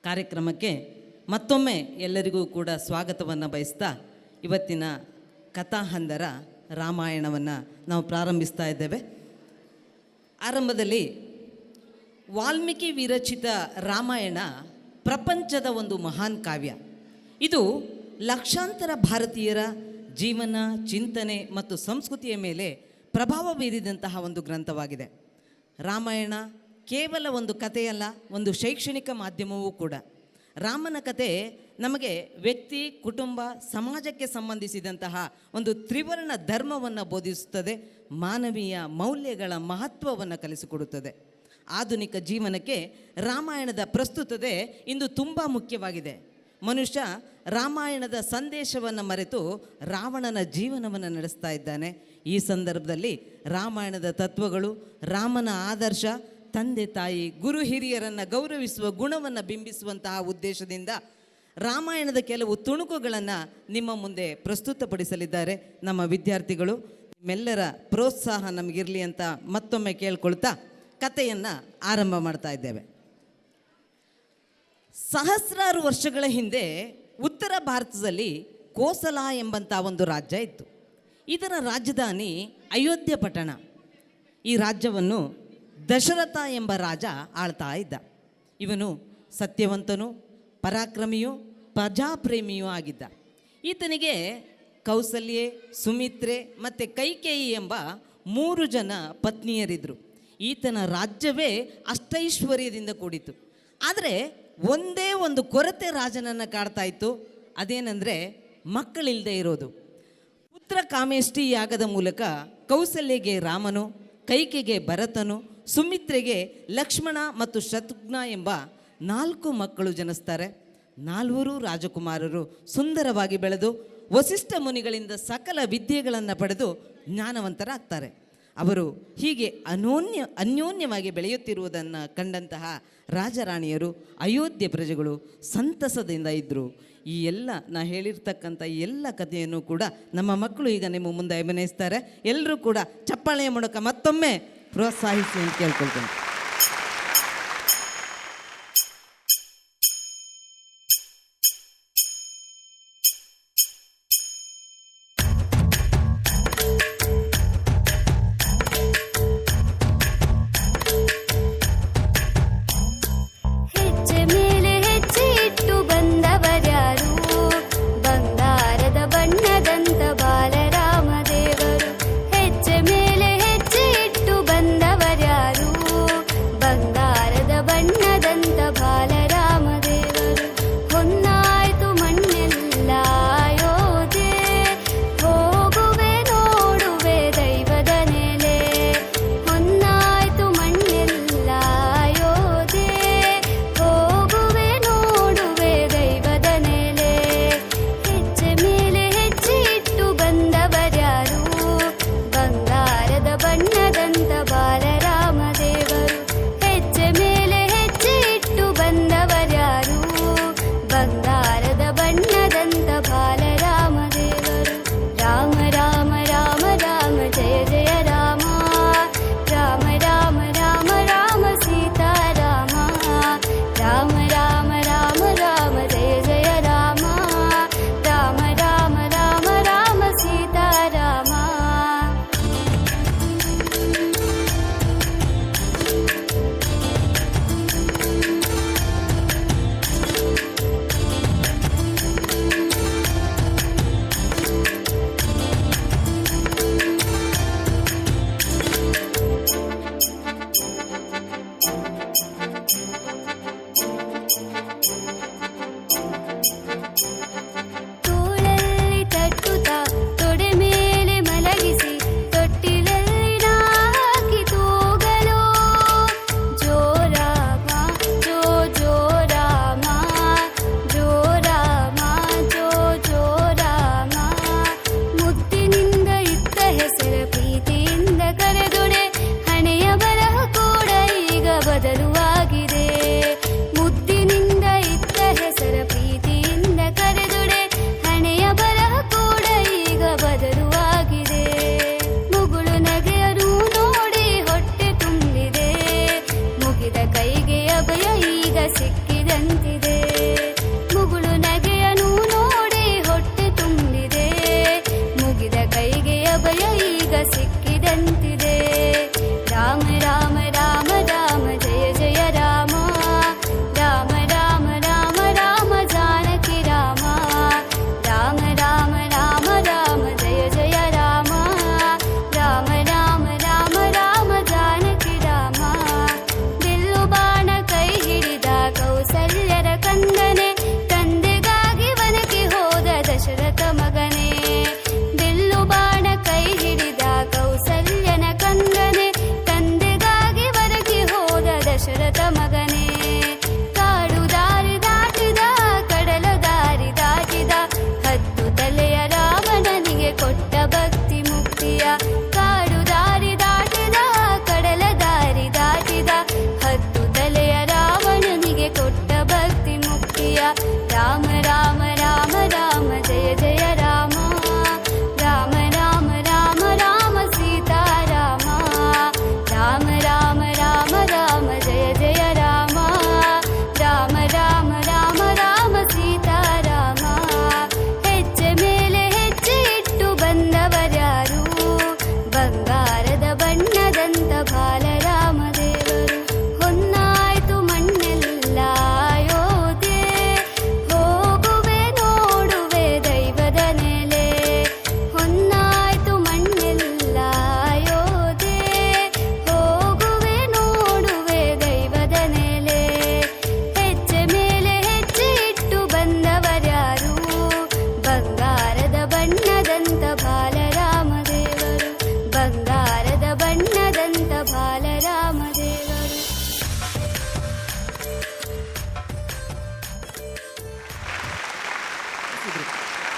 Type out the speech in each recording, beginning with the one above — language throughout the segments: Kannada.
ಕಾರ್ಯಕ್ರಮಕ್ಕೆ ಮತ್ತೊಮ್ಮೆ ಎಲ್ಲರಿಗೂ ಕೂಡ ಸ್ವಾಗತವನ್ನು ಬಯಸ್ತಾ ಇವತ್ತಿನ ಕಥಾಹಂದರ ರಾಮಾಯಣವನ್ನು ನಾವು ಪ್ರಾರಂಭಿಸ್ತಾ ಇದ್ದೇವೆ. ಆರಂಭದಲ್ಲಿ ವಾಲ್ಮೀಕಿ ವಿರಚಿತ ರಾಮಾಯಣ ಪ್ರಪಂಚದ ಒಂದು ಮಹಾನ್ ಕಾವ್ಯ. ಇದು ಲಕ್ಷಾಂತರ ಭಾರತೀಯರ ಜೀವನ, ಚಿಂತನೆ ಮತ್ತು ಸಂಸ್ಕೃತಿಯ ಮೇಲೆ ಪ್ರಭಾವ ಬೀರಿದಂತಹ ಒಂದು ಗ್ರಂಥವಾಗಿದೆ. ರಾಮಾಯಣ ಕೇವಲ ಒಂದು ಕಥೆಯಲ್ಲ, ಒಂದು ಶೈಕ್ಷಣಿಕ ಮಾಧ್ಯಮವೂ ಕೂಡ. ರಾಮನ ಕತೆ ನಮಗೆ ವ್ಯಕ್ತಿ, ಕುಟುಂಬ, ಸಮಾಜಕ್ಕೆ ಸಂಬಂಧಿಸಿದಂತಹ ಒಂದು ತ್ರಿವರ್ಣ ಧರ್ಮವನ್ನು ಬೋಧಿಸುತ್ತದೆ, ಮಾನವೀಯ ಮೌಲ್ಯಗಳ ಮಹತ್ವವನ್ನು ಕಲಿಸಿಕೊಡುತ್ತದೆ. ಆಧುನಿಕ ಜೀವನಕ್ಕೆ ರಾಮಾಯಣದ ಪ್ರಸ್ತುತತೆ ಇಂದು ತುಂಬ ಮುಖ್ಯವಾಗಿದೆ. ಮನುಷ್ಯ ರಾಮಾಯಣದ ಸಂದೇಶವನ್ನು ಮರೆತು ರಾವಣನ ಜೀವನವನ್ನು ನಡೆಸ್ತಾ ಇದ್ದಾನೆ. ಈ ಸಂದರ್ಭದಲ್ಲಿ ರಾಮಾಯಣದ ತತ್ವಗಳು, ರಾಮನ ಆದರ್ಶ, ತಂದೆ ತಾಯಿ, ಗುರು ಹಿರಿಯರನ್ನು ಗೌರವಿಸುವ ಗುಣವನ್ನು ಬಿಂಬಿಸುವಂತಹ ಉದ್ದೇಶದಿಂದ ರಾಮಾಯಣದ ಕೆಲವು ತುಣುಕುಗಳನ್ನು ನಿಮ್ಮ ಮುಂದೆ ಪ್ರಸ್ತುತಪಡಿಸಲಿದ್ದಾರೆ ನಮ್ಮ ವಿದ್ಯಾರ್ಥಿಗಳು. ನಿಮ್ಮೆಲ್ಲರ ಪ್ರೋತ್ಸಾಹ ನಮಗಿರಲಿ ಅಂತ ಮತ್ತೊಮ್ಮೆ ಕೇಳ್ಕೊಳ್ತಾ ಕಥೆಯನ್ನು ಆರಂಭ ಮಾಡ್ತಾ ಇದ್ದೇವೆ. ಸಹಸ್ರಾರು ವರ್ಷಗಳ ಹಿಂದೆ ಉತ್ತರ ಭಾರತದಲ್ಲಿ ಕೋಸಲ ಎಂಬಂಥ ಒಂದು ರಾಜ್ಯ ಇತ್ತು. ಇದರ ರಾಜಧಾನಿ ಅಯೋಧ್ಯ ಪಟ್ಟಣ. ಈ ರಾಜ್ಯವನ್ನು ದಶರಥ ಎಂಬ ರಾಜ ಆಳ್ತಾ ಇದ್ದ. ಇವನು ಸತ್ಯವಂತನು, ಪರಾಕ್ರಮಿಯೂ, ಪ್ರಜಾಪ್ರೇಮಿಯೂ ಆಗಿದ್ದ. ಈತನಿಗೆ ಕೌಸಲ್ಯೆ, ಸುಮಿತ್ರೆ ಮತ್ತು ಕೈಕೇಯಿ ಎಂಬ 3 ಜನ ಪತ್ನಿಯರಿದ್ದರು. ಈತನ ರಾಜ್ಯವೇ ಅಷ್ಟೈಶ್ವರ್ಯದಿಂದ ಕೂಡಿತು. ಆದರೆ ಒಂದೇ ಒಂದು ಕೊರತೆ ರಾಜನನ್ನು ಕಾಡ್ತಾ ಇತ್ತು. ಅದೇನೆಂದರೆ ಮಕ್ಕಳಿಲ್ಲದೆ ಇರೋದು. ಪುತ್ರ ಕಾಮೇಷ್ಟಿ ಯಾಗದ ಮೂಲಕ ಕೌಸಲ್ಯಗೆ ರಾಮನು, ಕೈಕೆಗೆ ಭರತನು, ಸುಮಿತ್ರೆಗೆ ಲಕ್ಷ್ಮಣ ಮತ್ತು ಶತ್ರುಘ್ನ ಎಂಬ 4 ಮಕ್ಕಳು ಜನಿಸ್ತಾರೆ. 4 ರಾಜಕುಮಾರರು ಸುಂದರವಾಗಿ ಬೆಳೆದು ವಸಿಷ್ಠ ಮುನಿಗಳಿಂದ ಸಕಲ ವಿದ್ಯೆಗಳನ್ನು ಪಡೆದು ಜ್ಞಾನವಂತರಾಗ್ತಾರೆ. ಅವರು ಹೀಗೆ ಅನ್ಯೋನ್ಯವಾಗಿ ಬೆಳೆಯುತ್ತಿರುವುದನ್ನು ಕಂಡಂತಹ ರಾಜರಾಣಿಯರು, ಅಯೋಧ್ಯೆ ಪ್ರಜೆಗಳು ಸಂತಸದಿಂದ ಇದ್ದರು. ಈ ಎಲ್ಲ ನಾ ಹೇಳಿರ್ತಕ್ಕಂಥ ಎಲ್ಲ ಕಥೆಯನ್ನು ಕೂಡ ನಮ್ಮ ಮಕ್ಕಳು ಈಗ ನಿಮ್ಮ ಮುಂದೆ ಅಭಿನಯಿಸ್ತಾರೆ. ಎಲ್ಲರೂ ಕೂಡ ಚಪ್ಪಾಳೆಯ ಮೂಲಕ ಮತ್ತೊಮ್ಮೆ ಪ್ರೋತ್ಸಾಹಿಸಿ ಅಂತ ಕೇಳ್ಕೊಳ್ತೇನೆ. ಬಾಲರಾಮದೇವರು ಹೆಜ್ಜೆ ಮೇಲೆ ಹೆಜ್ಜೆ ಇಟ್ಟು ಬಂದವರ್ಯಾರು.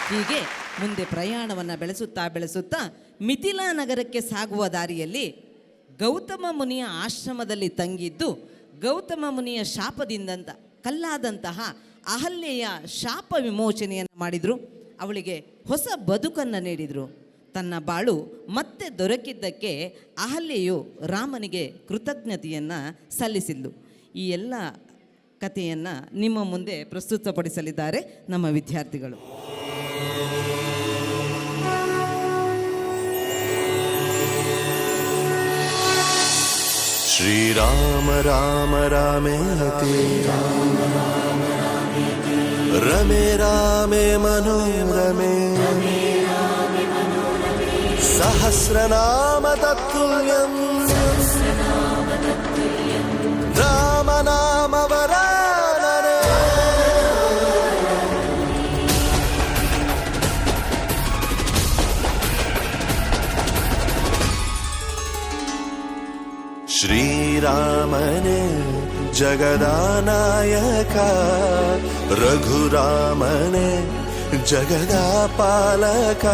ಹೀಗೆ ಮುಂದೆ ಪ್ರಯಾಣವನ್ನು ಬೆಳೆಸುತ್ತಾ ಮಿಥಿಲಾ ನಗರಕ್ಕೆ ಸಾಗುವ ದಾರಿಯಲ್ಲಿ ಗೌತಮ ಮುನಿಯ ಆಶ್ರಮದಲ್ಲಿ ತಂಗಿದ್ದು ಗೌತಮ ಮುನಿಯ ಶಾಪದಿಂದ ಕಲ್ಲಾದಂತಹ ಅಹಲ್ಯೆಯ ಶಾಪ ವಿಮೋಚನೆಯನ್ನು ಮಾಡಿದರು. ಅವಳಿಗೆ ಹೊಸ ಬದುಕನ್ನು ನೀಡಿದರು. ತನ್ನ ಬಾಳು ಮತ್ತೆ ದೊರಕಿದ್ದಕ್ಕೆ ಅಹಲ್ಯೆಯು ರಾಮನಿಗೆ ಕೃತಜ್ಞತೆಯನ್ನು ಸಲ್ಲಿಸಿದ್ಲು. ಈ ಎಲ್ಲ ಕಥೆಯನ್ನು ನಿಮ್ಮ ಮುಂದೆ ಪ್ರಸ್ತುತಪಡಿಸಲಿದ್ದಾರೆ ನಮ್ಮ ವಿದ್ಯಾರ್ಥಿಗಳು. ಶ್ರೀರಾಮ ರಾಮ ರಾಮೇತಿ ರಮೇ ರಾಮೇ ಮನೋರಮೇ ಸಹಸ್ರನಾಮ ತತ್ತುಲ್ಯಂ ರಾಮ ನಾಮ ವರಾನನೆ. ಶ್ರೀರಾಮನೇ ಜಗದಾನಾಯಕ, ರಘುರಾಮನೇ ಜಗದಾಪಾಲಕ.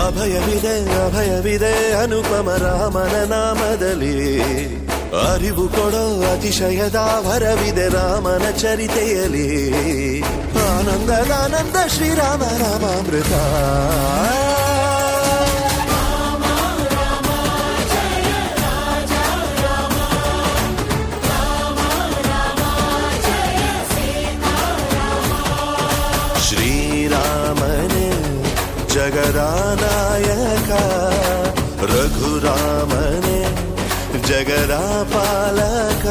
ಅಭಯವಿದೆ ಅನುಪಮ ರಾಮನ ನಾಮದಲ್ಲಿ, ಅರಿವು ಕೊಡೋ ಅತಿಶಯದ ವರವಿದೆ ರಾಮನ ಚರಿತೆಯಲ್ಲಿ. ಆನಂದ ಶ್ರೀರಾಮ ರಾಮಾಮೃತ. ಶ್ರೀರಾಮನೇ ಜಗದಾನಾಯಕ, ರಘುರಾಮನೇ ಜಗದಾಪಾಲಕ.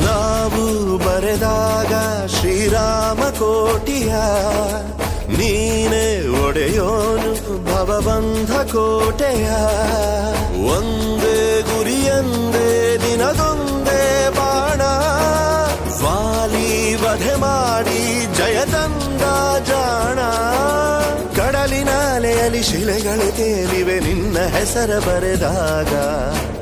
ನಾವು ಬರೆದಾಗ ಶ್ರೀರಾಮ ಕೋಟಿಯ, ನೀನೇ ಒಡೆಯೋನು ಭವಬಂಧ ಕೋಟೆಯ. ಒಂದೇ ಗುರಿಯಂದೇ ದಿನದೊಂದೇ ಬಾಣ, ವಾಲಿ ವಧೆ ಮಾಡಿ ಜಯದಂದ ಜಾಣ. ಕಡಲಿನ ಅಲೆಯಲ್ಲಿ ಶಿಲೆಗಳು ತೇಲಿವೆ ನಿನ್ನ ಹೆಸರ ಬರೆದಾಗ.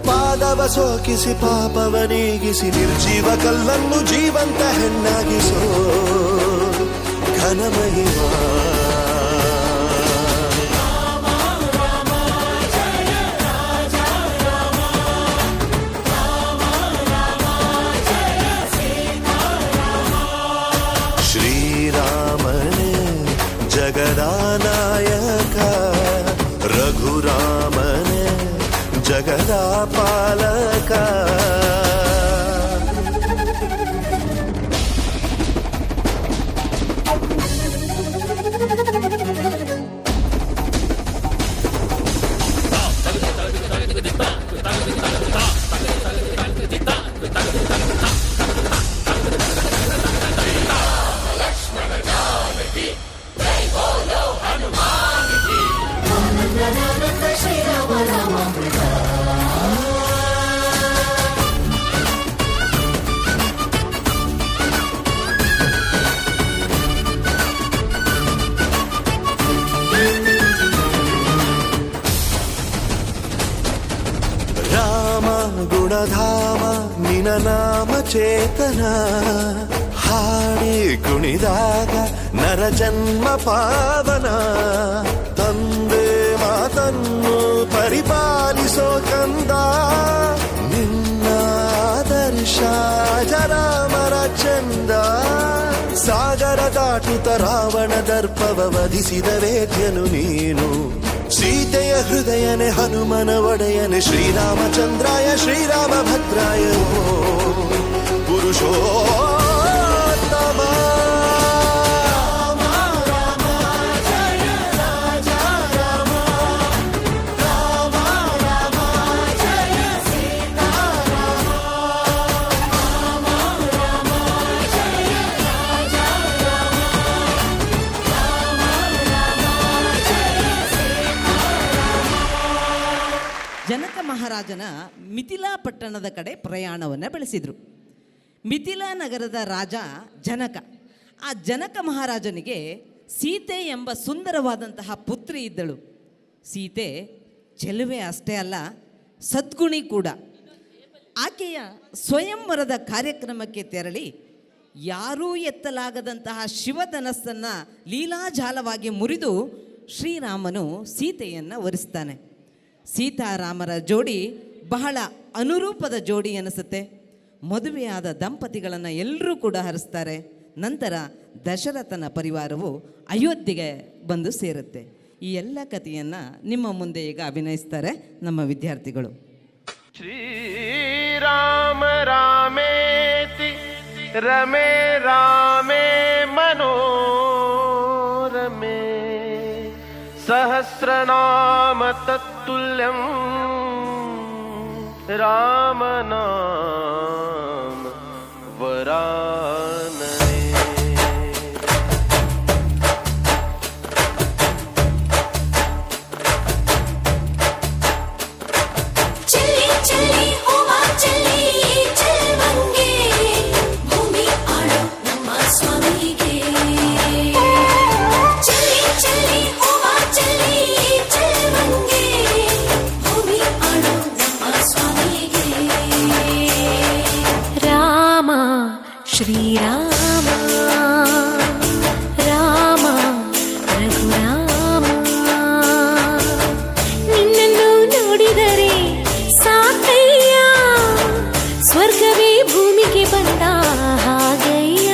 ಪಾದವ ಸೋಕಿಸಿ ಪಾಪವ ನೀಗಿಸಿ ನಿರ್ಜೀವ ಕಲ್ಲನ್ನು ಜೀವಂತ ಹೆಣ್ಣಾಗಿಸೋ ಘನಮಹಿಮ. ಶ್ರೀರಾಮನೇ ಜಗದಾನಾಯಕ, ರಘುರಾಮನೇ ಜಗದಾಪಾಲಕ. ಗುಣಧಾಮ ನಿನ ನಾಮ ಚೇತನ, ಹಾಡಿ ಕುಣಿದಾಗ ನರ ಜನ್ಮ ಪಾವನ. ತಂದೆ ಮಾತನ್ನು ಪರಿಪಾಲಿಸೋ ಕಂದ, ನಿನ್ನ ಆದರ್ಶ ಜರಾಮರ ಚಂದ. ಸಾಗರ ದಾಟುತ್ತ ರಾವಣ ದರ್ಪವ ವಧಿಸಿದ ವೇದ್ಯನು ನೀನು. ಸೀತೆಯ ಹೃದಯನೆ ಹನುಮನ ಒಡೆಯನೆ, ಶ್ರೀರಾಮಚಂದ್ರಾಯ ಶ್ರೀರಾಮ ಭದ್ರಾಯ ಪುರುಷೋತ್ತಮ. ಮಹಾರಾಜನ ಮಿಥಿಲಾ ಪಟ್ಟಣದ ಕಡೆ ಪ್ರಯಾಣವನ್ನು ಬೆಳೆಸಿದರು. ಮಿಥಿಲಾ ನಗರದ ರಾಜ ಜನಕ. ಆ ಜನಕ ಮಹಾರಾಜನಿಗೆ ಸೀತೆ ಎಂಬ ಸುಂದರವಾದಂತಹ ಪುತ್ರಿ ಇದ್ದಳು. ಸೀತೆ ಚೆಲುವೆ ಅಷ್ಟೇ ಅಲ್ಲ, ಸದ್ಗುಣಿ ಕೂಡ. ಆಕೆಯ ಸ್ವಯಂವರದ ಕಾರ್ಯಕ್ರಮಕ್ಕೆ ತೆರಳಿ ಯಾರೂ ಎತ್ತಲಾಗದಂತಹ ಶಿವಧನಸ್ಸನ್ನು ಲೀಲಾಜಾಲವಾಗಿ ಮುರಿದು ಶ್ರೀರಾಮನು ಸೀತೆಯನ್ನು ವರಿಸ್ತಾನೆ. ಸೀತಾರಾಮರ ಜೋಡಿ ಬಹಳ ಅನುರೂಪದ ಜೋಡಿ ಅನಿಸುತ್ತೆ. ಮದುವೆಯಾದ ದಂಪತಿಗಳನ್ನು ಎಲ್ಲರೂ ಕೂಡ ಹರಿಸ್ತಾರೆ. ನಂತರ ದಶರಥನ ಪರಿವಾರವು ಅಯೋಧ್ಯೆಗೆ ಬಂದು ಸೇರುತ್ತೆ. ಈ ಎಲ್ಲ ಕಥೆಯನ್ನು ನಿಮ್ಮ ಮುಂದೆ ಈಗ ಅಭಿನಯಿಸ್ತಾರೆ ನಮ್ಮ ವಿದ್ಯಾರ್ಥಿಗಳು. ಶ್ರೀರಾಮ ರಾಮೇತಿ ರಮೇ ರಾಮೇ ಮನೋರಮೇ ಸಹಸ್ರನಾಮ ತತ್ತುಲ್ಯಂ ರಾಮನಾಮ ವರಾನನೆ. ಶ್ರೀರಾಮ ರಾಮ ರಘುರಾಮ, ನಿನ್ನನ್ನು ನೋಡಿದರೆ ಸಾಕಯ್ಯ, ಸ್ವರ್ಗವೇ ಭೂಮಿಗೆ ಬಂದ ಹಾಗಯ್ಯ.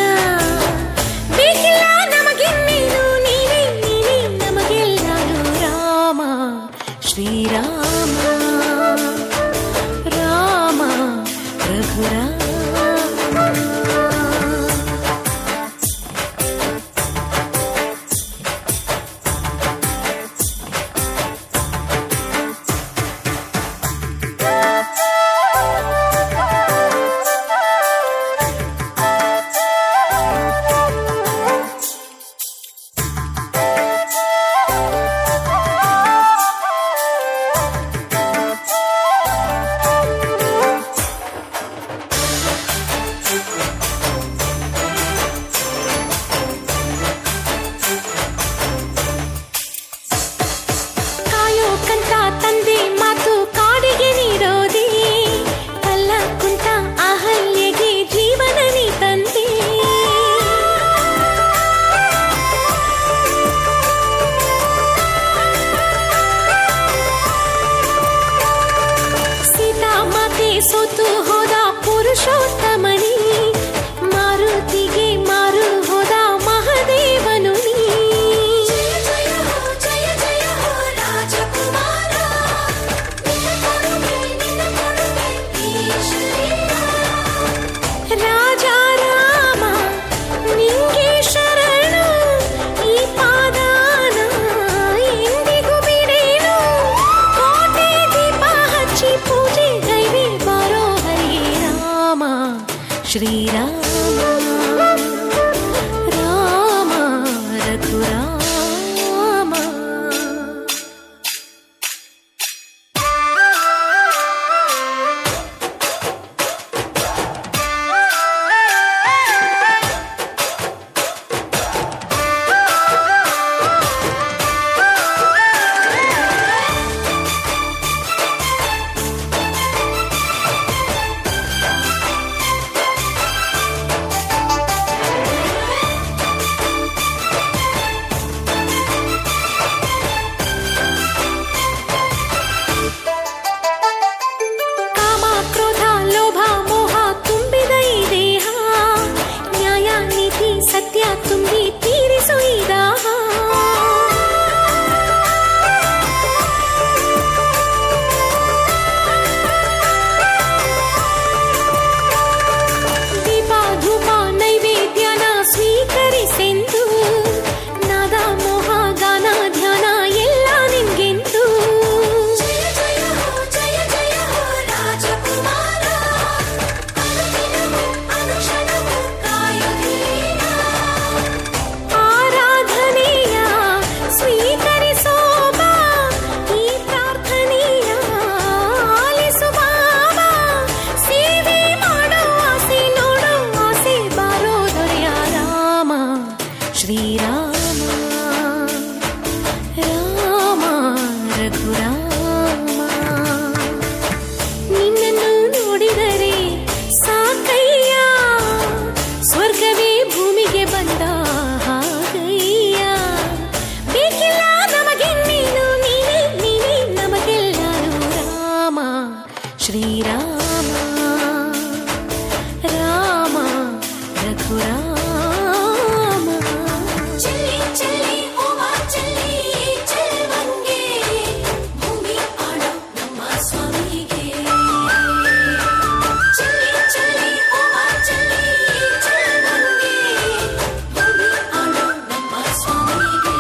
ಬೇಕಿಲ್ಲ ನಮಗಿನ್ನೇನು, ನೀನೇ ನೀನೇ ನಮಗೆಲ್ಲರೂ. ರಾಮ ಶ್ರೀರಾಮ ರಾಮ ರಘುರಾಮ. ಸೋತು ಹೋದ ಪುರುಷೋತ್ತಮನಿ, ಮಾರುತಿಗೆ ಮಾರು ಹೋದ ಮಹಾದೇವನು ನೀ. ಜಯ ಜಯ ಹೋ ರಾಜಕುಮಾರ, ರಾಜ ರಾಮ ನಿಂಗೆ ಶರಣು, ಈ ಪಾದಾನ ಎಂದಿಗೂ ಬಿಡೇನು. ಕೋಟೆ ದೀಪ ಹಚ್ಚಿ ಪೂಜೆ ಗೈವೆ ಬಾರೋ ಹರಿ ರಾಮ ಶ್ರೀರಾಮ ರಾಮ ರಘುರಾಮ. ರಘುರಾಮ ಚೆಲ್ಲಿ ಚೆಲ್ಲಿ ಹೂವ ಚೆಲ್ಲಿ ಚೆಲುವಂಗೆ ಭೂಮಿ ಆಳೋ ನಮ್ಮ ಸ್ವಾಮಿಗೆ ಚೆಲ್ಲಿ ಚೆಲ್ಲಿ ಹೂವ ಚೆಲ್ಲಿ ಚೆಲುವಂಗೆ ಭೂಮಿ ಆಳೋ ನಮ್ಮ ಸ್ವಾಮಿಗೆ.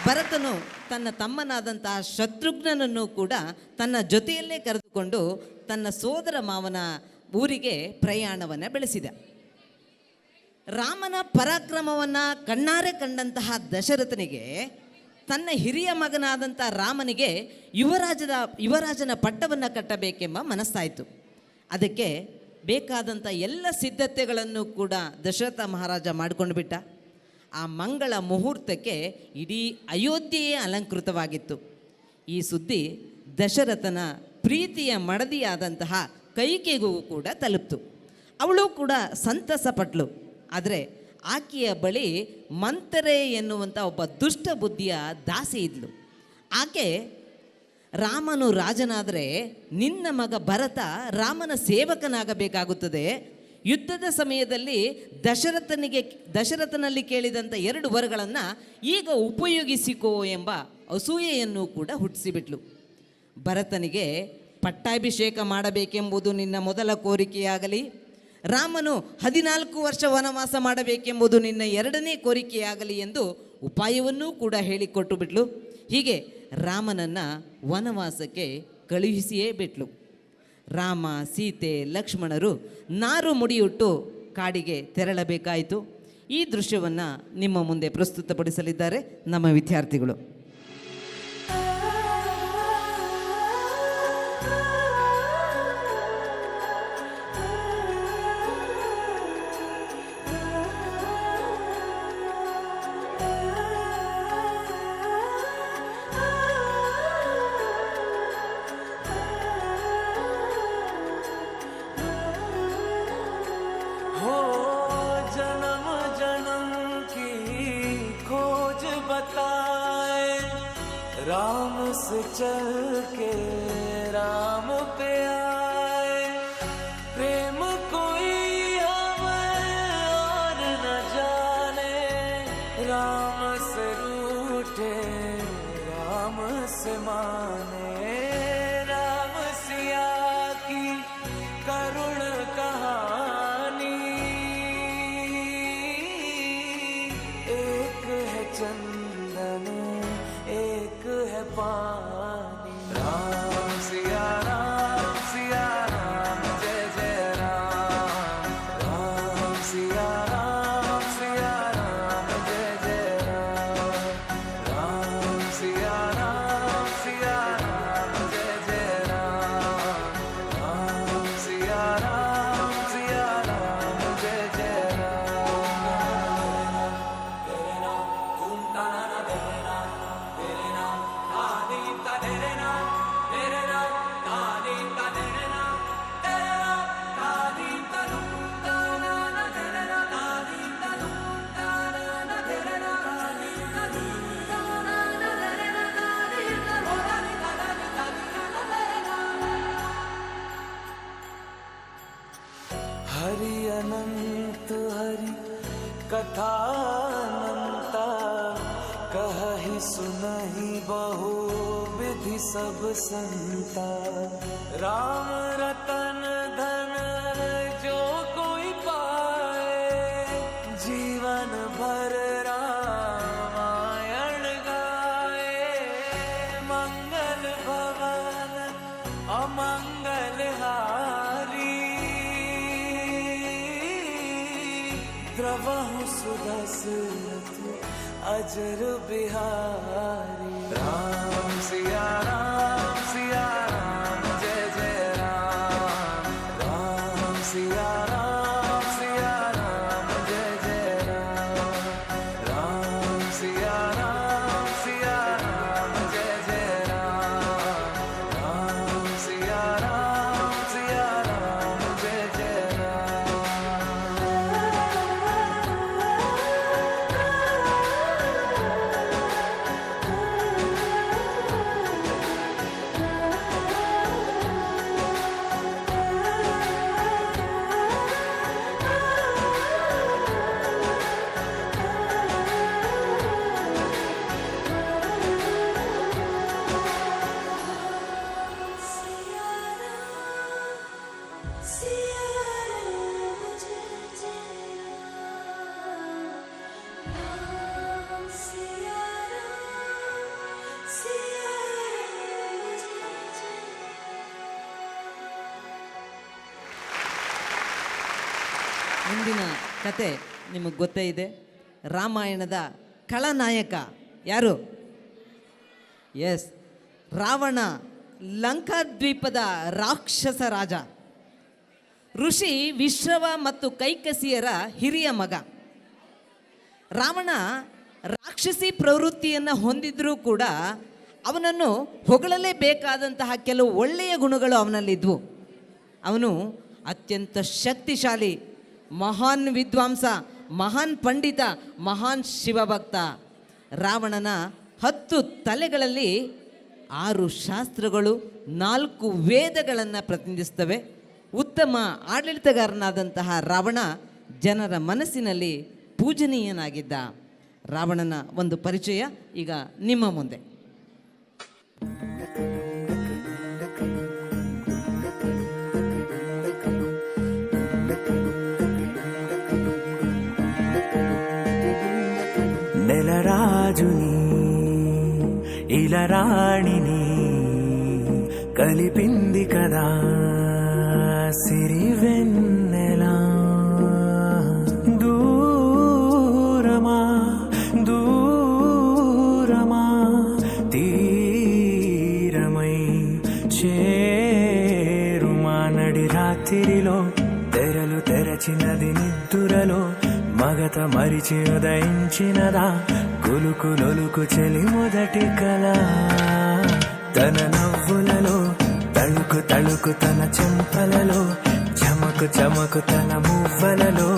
ಭರತನು ತನ್ನ ತಮ್ಮನಾದಂತಹ ಶತ್ರುಘ್ನನನ್ನು ಕೂಡ ತನ್ನ ಜೊತೆಯಲ್ಲೇ ಕರೆದುಕೊಂಡು ತನ್ನ ಸೋದರ ಮಾವನ ಊರಿಗೆ ಪ್ರಯಾಣವನ್ನು ಬೆಳೆಸಿದ. ರಾಮನ ಪರಾಕ್ರಮವನ್ನು ಕಣ್ಣಾರೆ ಕಂಡಂತಹ ದಶರಥನಿಗೆ ತನ್ನ ಹಿರಿಯ ಮಗನಾದಂಥ ರಾಮನಿಗೆ ಯುವರಾಜನ ಪಟ್ಟವನ್ನು ಕಟ್ಟಬೇಕೆಂಬ ಮನಸ್ಸಾಯಿತು. ಅದಕ್ಕೆ ಬೇಕಾದಂಥ ಎಲ್ಲ ಸಿದ್ಧತೆಗಳನ್ನು ಕೂಡ ದಶರಥ ಮಹಾರಾಜ ಮಾಡಿಕೊಂಡು ಬಿಟ್ಟ. ಆ ಮಂಗಳ ಮುಹೂರ್ತಕ್ಕೆ ಇಡೀ ಅಯೋಧ್ಯೆಯೇ ಅಲಂಕೃತವಾಗಿತ್ತು. ಈ ಸುದ್ದಿ ದಶರಥನ ಪ್ರೀತಿಯ ಮಡದಿಯಾದಂತಹ ಕೈಕೆಗೂ ಕೂಡ ತಲುಪ್ತು. ಅವಳು ಕೂಡ ಸಂತಸ ಪಟ್ಲು. ಆದರೆ ಆಕೆಯ ಬಳಿ ಮಂತರೆ ಎನ್ನುವಂಥ ಒಬ್ಬ ದುಷ್ಟ ಬುದ್ಧಿಯ ದಾಸಿ ಇದ್ಲು. ಆಕೆ ರಾಮನು ರಾಜನಾದರೆ ನಿನ್ನ ಮಗ ಭರತ ರಾಮನ ಸೇವಕನಾಗಬೇಕಾಗುತ್ತದೆ, ಯುದ್ಧದ ಸಮಯದಲ್ಲಿ ದಶರಥನಲ್ಲಿ ಕೇಳಿದಂಥ 2 ವರಗಳನ್ನು ಈಗ ಉಪಯೋಗಿಸಿಕೋ ಎಂಬ ಅಸೂಯೆಯನ್ನು ಕೂಡ ಹುಟ್ಟಿಸಿಬಿಟ್ಲು. ಭರತನಿಗೆ ಪಟ್ಟಾಭಿಷೇಕ ಮಾಡಬೇಕೆಂಬುದು ನಿನ್ನ ಮೊದಲ ಕೋರಿಕೆಯಾಗಲಿ, ರಾಮನು 14 ವರ್ಷ ವನವಾಸ ಮಾಡಬೇಕೆಂಬುದು ನಿನ್ನ 2ನೇ ಕೋರಿಕೆಯಾಗಲಿ ಎಂದು ಉಪಾಯವನ್ನೂ ಕೂಡ ಹೇಳಿಕೊಟ್ಟು ಬಿಟ್ಲು. ಹೀಗೆ ರಾಮನನ್ನು ವನವಾಸಕ್ಕೆ ಕಳುಹಿಸಿಯೇ ಬಿಟ್ಲು. ರಾಮ, ಸೀತೆ, ಲಕ್ಷ್ಮಣರು ನಾರು ಮುಡಿಯುಟ್ಟು ಕಾಡಿಗೆ ತೆರಳಬೇಕಾಯಿತು. ಈ ದೃಶ್ಯವನ್ನು ನಿಮ್ಮ ಮುಂದೆ ಪ್ರಸ್ತುತಪಡಿಸಲಿದ್ದಾರೆ ನಮ್ಮ ವಿದ್ಯಾರ್ಥಿಗಳು. हो जन्म जन्म की खोज बताए, राम से चल के राम पे आए, प्रेम कोई हमें और न जाने, राम से रूठे राम से माने, राम सिया की करुण कहानी, एक है चंदन एक है पानी, राम सिया राम जय जय राम, राम सिया राम जय जय राम, राम सिया राम जय जय राम, राम सिया राम जय जय राम, तेरे नाम तुम ताना तेरे नाम आदि का तेरे नाम आदि का तेरे नाम आदि का तुम ताना तेरे नाम आदि का तुम ताना तेरे नाम आदि का तुम ताना तेरे नाम आदि का होदानी ताना तेरे नाम। हरि अनंत हरि कथा अनंता, कहि सुनहि बहु विधि सब संता, राम रतन धन जो कोई पाए, जीवन भर रामायण गाए, मंगल भवन अमंगल हारी, द्रवहु सुदशरथ अजर बिहारी, राम सिया राम जय जय राम, राम सिया राम जय जय राम, राम सिया राम जय जय राम, राम सिया राम जय जय राम। सिया राम जय जय राम सिया राम जय जय ಮುಂದಿನ ಕತೆ ನಿಮಗೆ ಗೊತ್ತೇ ಇದೆ. ರಾಮಾಯಣದ ಖಳನಾಯಕ ಯಾರು? ಎಸ್, ರಾವಣ, ಲಂಕಾದ್ವೀಪದ ರಾಕ್ಷಸ ರಾಜ. ಋಷಿ ವಿಶ್ರವ ಮತ್ತು ಕೈಕಸಿಯರ ಹಿರಿಯ ಮಗ. ರಾವಣ ರಾಕ್ಷಸಿ ಪ್ರವೃತ್ತಿಯನ್ನು ಹೊಂದಿದ್ರೂ ಕೂಡ ಅವನನ್ನು ಹೊಗಳಲೇಬೇಕಾದಂತಹ ಕೆಲವು ಒಳ್ಳೆಯ ಗುಣಗಳು ಅವನಲ್ಲಿದ್ವು. ಅವನು ಅತ್ಯಂತ ಶಕ್ತಿಶಾಲಿ, ಮಹಾನ್ ವಿದ್ವಾಂಸ, ಮಹಾನ್ ಪಂಡಿತ, ಮಹಾನ್ ಶಿವಭಕ್ತ. ರಾವಣನ 10 ತಲೆಗಳಲ್ಲಿ 6 ಶಾಸ್ತ್ರಗಳು, 4 ವೇದಗಳನ್ನು ಪ್ರತಿನಿಧಿಸ್ತವೆ. ಉತ್ತಮ ಆಡಳಿತಗಾರನಾದಂತಹ ರಾವಣ ಜನರ ಮನಸ್ಸಿನಲ್ಲಿ ಪೂಜನೀಯನಾಗಿದ್ದ. ರಾವಣನ ಒಂದು ಪರಿಚಯ ಈಗ ನಿಮ್ಮ ಮುಂದೆ. నెలరాజుని ఇలరాణిని కలిపింది కదా సిరివెన్నెలా. దూరమా దూరమా తీరమై చేరుమా నడి రాత్రిలో తెరలు తెరచినది నిద్దురలో మగత మరిచి ఉదయించినదా కులుకులొలుకు చెలి మొదటి కళ. తన నవ్వులలో తళుకు తళుకు తన చెంపలలో చమకు చమకు తన మువ్వలలో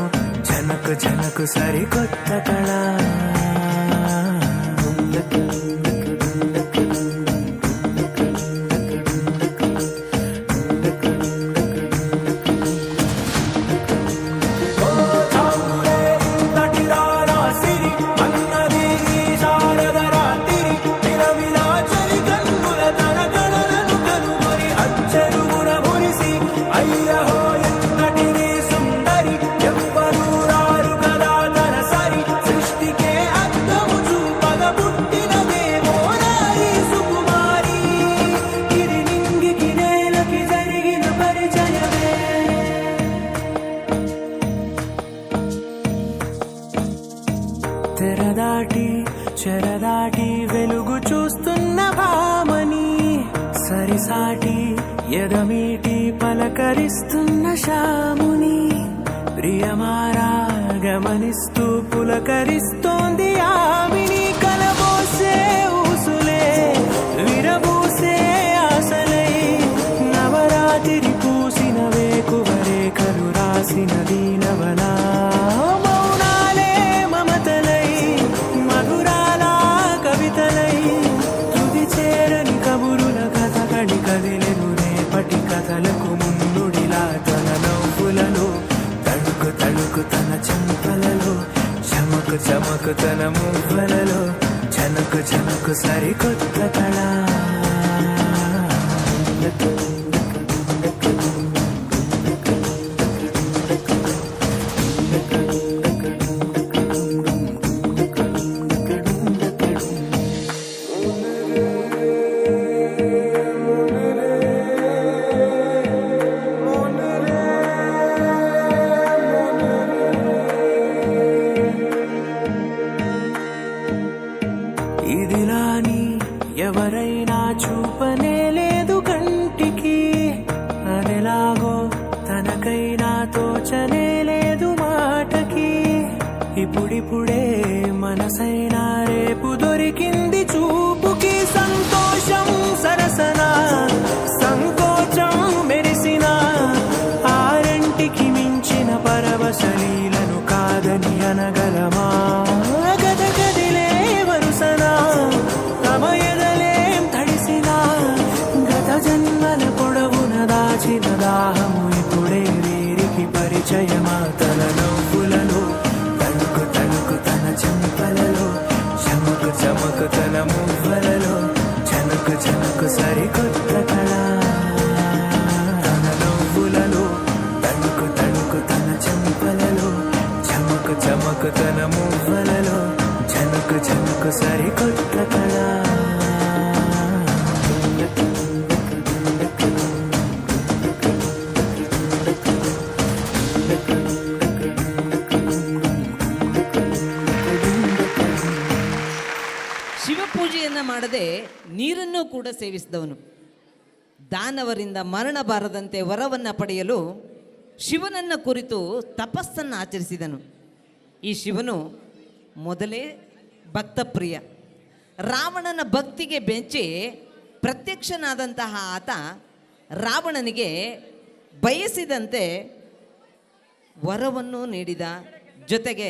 జనకు జనకు సరికొత్త కళ. తెరదాటి చెరదాటి వెలుగు చూస్తున్న భామని సరిసాటి ఎదమీటి పలకరిస్తున్న శాముని ప్రియమారా గమనిస్తూ పులకరిస్తోంది ఆమిని. కలబోసే ఊసులే విరబూసే ఆశలై నవరాత్రి పూసిన వేకువరే కలు రాసిన దీనవలా. కదిలెను రేపటి కథలకు ముందుడిలా తన నవ్వులలో తళుకు తళుకు తన చెంపలలో చమకు చమకు తన మువ్వలలో జనకు జనకు సరికొత్త కళ. ఇదిలాని ఎవరైనా చూపనే లేదు కంటికి, అదెలాగో తనకైనా తోచనే లేదు మాటకి. ఇప్పుడిప్పుడే మనసైనా రేపు దొరికింది చూపుకి. సంతోషం సరసన సంకోచం మెరిసిన ఆరంటికి మించిన పరవశలీలను కాదని అనగలమా. గదగదిలే వరుసనా తమ ఎదలేం తడిసినా గత జన్మల పొడవున దాచిన దాహము ఇప్పుడే వీరికి పరిచయమా. తన నవ్వులలో తణుకు తణుకు తన చెంపలలో చమకు చమకు తన మువ్వలలో జనకు జనకు సరికొత్త కళ. తన నవ్వులలో చమకుతన మువ్వలలో జనకు జనకు సరికొత్త కళ ಶಿವಪೂಜೆಯನ್ನು ಮಾಡದೆ ನೀರನ್ನು ಕೂಡ ಸೇವಿಸಿದವನು. ದಾನವರಿಂದ ಮರಣ ಬಾರದಂತೆ ವರವನ್ನು ಪಡೆಯಲು ಶಿವನನ್ನು ಕುರಿತು ತಪಸ್ಸನ್ನು ಆಚರಿಸಿದನು. ಈ ಶಿವನು ಮೊದಲೇ ಭಕ್ತಪ್ರಿಯ. ರಾವಣನ ಭಕ್ತಿಗೆ ಬೆಂಚಿ ಪ್ರತ್ಯಕ್ಷನಾದಂತಹ ಆತ ರಾವಣನಿಗೆ ಬಯಸಿದಂತೆ ವರವನ್ನು ನೀಡಿದ, ಜೊತೆಗೆ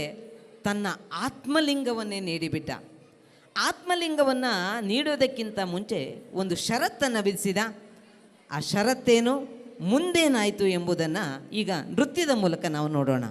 ತನ್ನ ಆತ್ಮಲಿಂಗವನ್ನೇ ನೀಡಿಬಿಟ್ಟ. ಆತ್ಮಲಿಂಗವನ್ನು ನೀಡೋದಕ್ಕಿಂತ ಮುಂಚೆ ಒಂದು ಷರತ್ತನ್ನು ವಿಧಿಸಿದ. ಆ ಷರತ್ತೇನು, ಮುಂದೇನಾಯಿತು ಎಂಬುದನ್ನು ಈಗ ನೃತ್ಯದ ಮೂಲಕ ನಾವು ನೋಡೋಣ.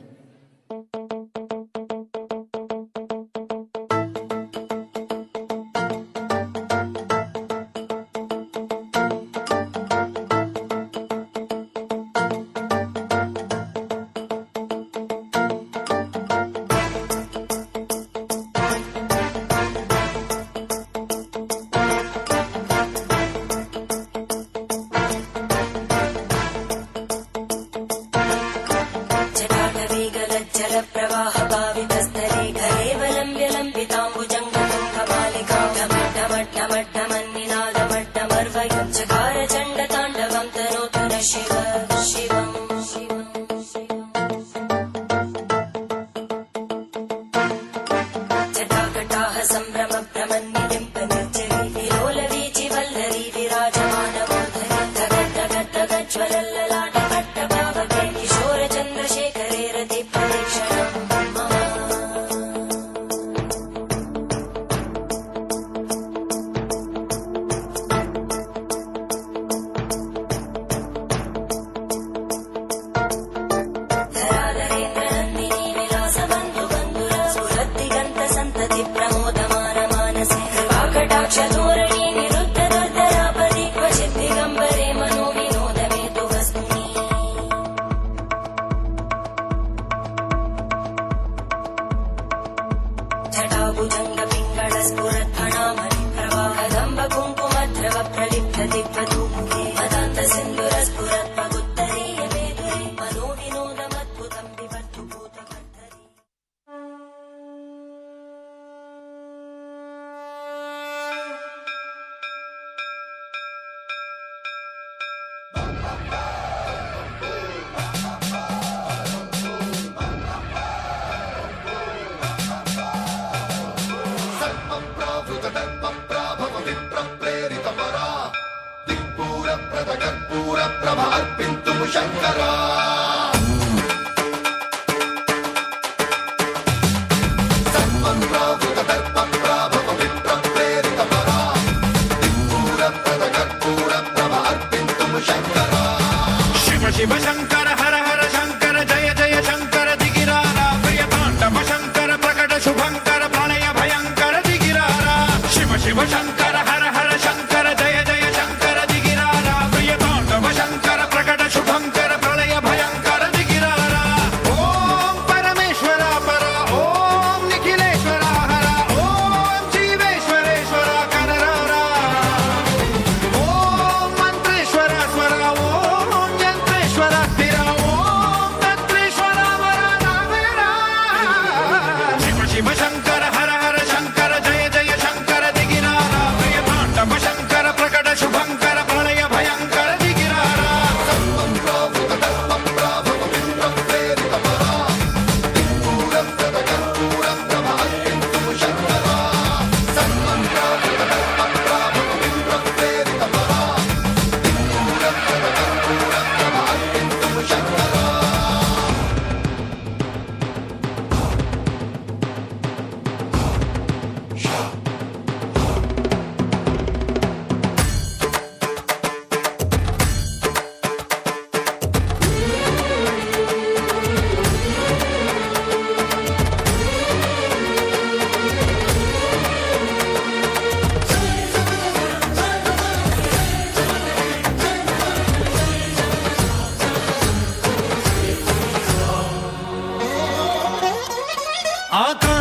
శివ శంకర హర హర శంకర జయ జయ శంకర దిగిరారా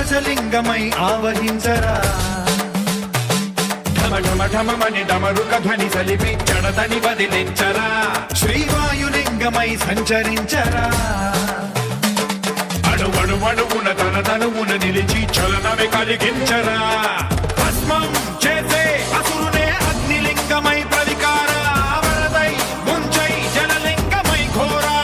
ఆకాశలింగమై ఆవహించరా ఢమ ఢమ ఢమమని డమరుక ధ్వని సలిపి చడతని వదిలించరా శ్రీవాయులింగమై సంచరించరా అణువణువున తన తనువున నిలిచి చలనమే కలిగించరా భస్మం చేసే అసురునే అగ్నిలింగమై ప్రవికార వరదై ముంచై జలలింగమై ఘోరా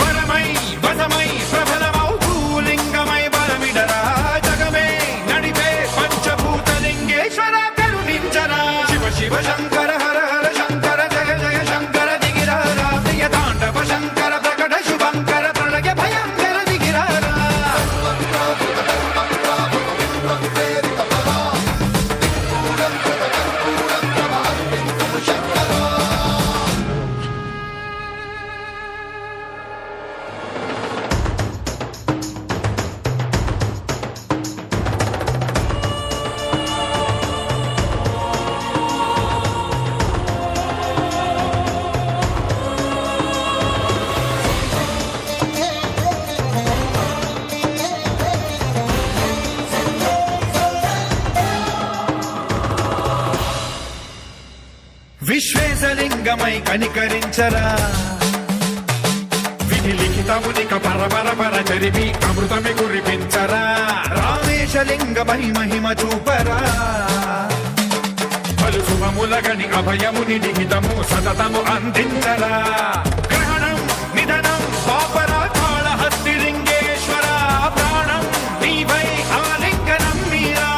వరమై వసమై ప్రబలమౌ భూలింగమై బలమిడరా జగమే నడిపే పంచభూతలింగేశ్వర కరుణించరా శివ శివ శంకర హర హర శంకర జయ జయ శంకర దిగిరారా ప్రియ తాండవ శంకర ప్రకట శుభంకర ప్రళయ భయంకర దిగిరారా విశ్వేశలింగమై కనికరించరా విధి లిఖితమునిక పరపర పర చరిమి అమృతమి కురిపించరా రామేశలింగమై మహిమ చూపరా పలు శుభములగని అభయముని లిఖితము సతతము అందించరా గ్రహణం నిధనం పాపరా కాళహస్తిలింగేశ్వర ప్రాణం నీవై ఆలింగనం మీరా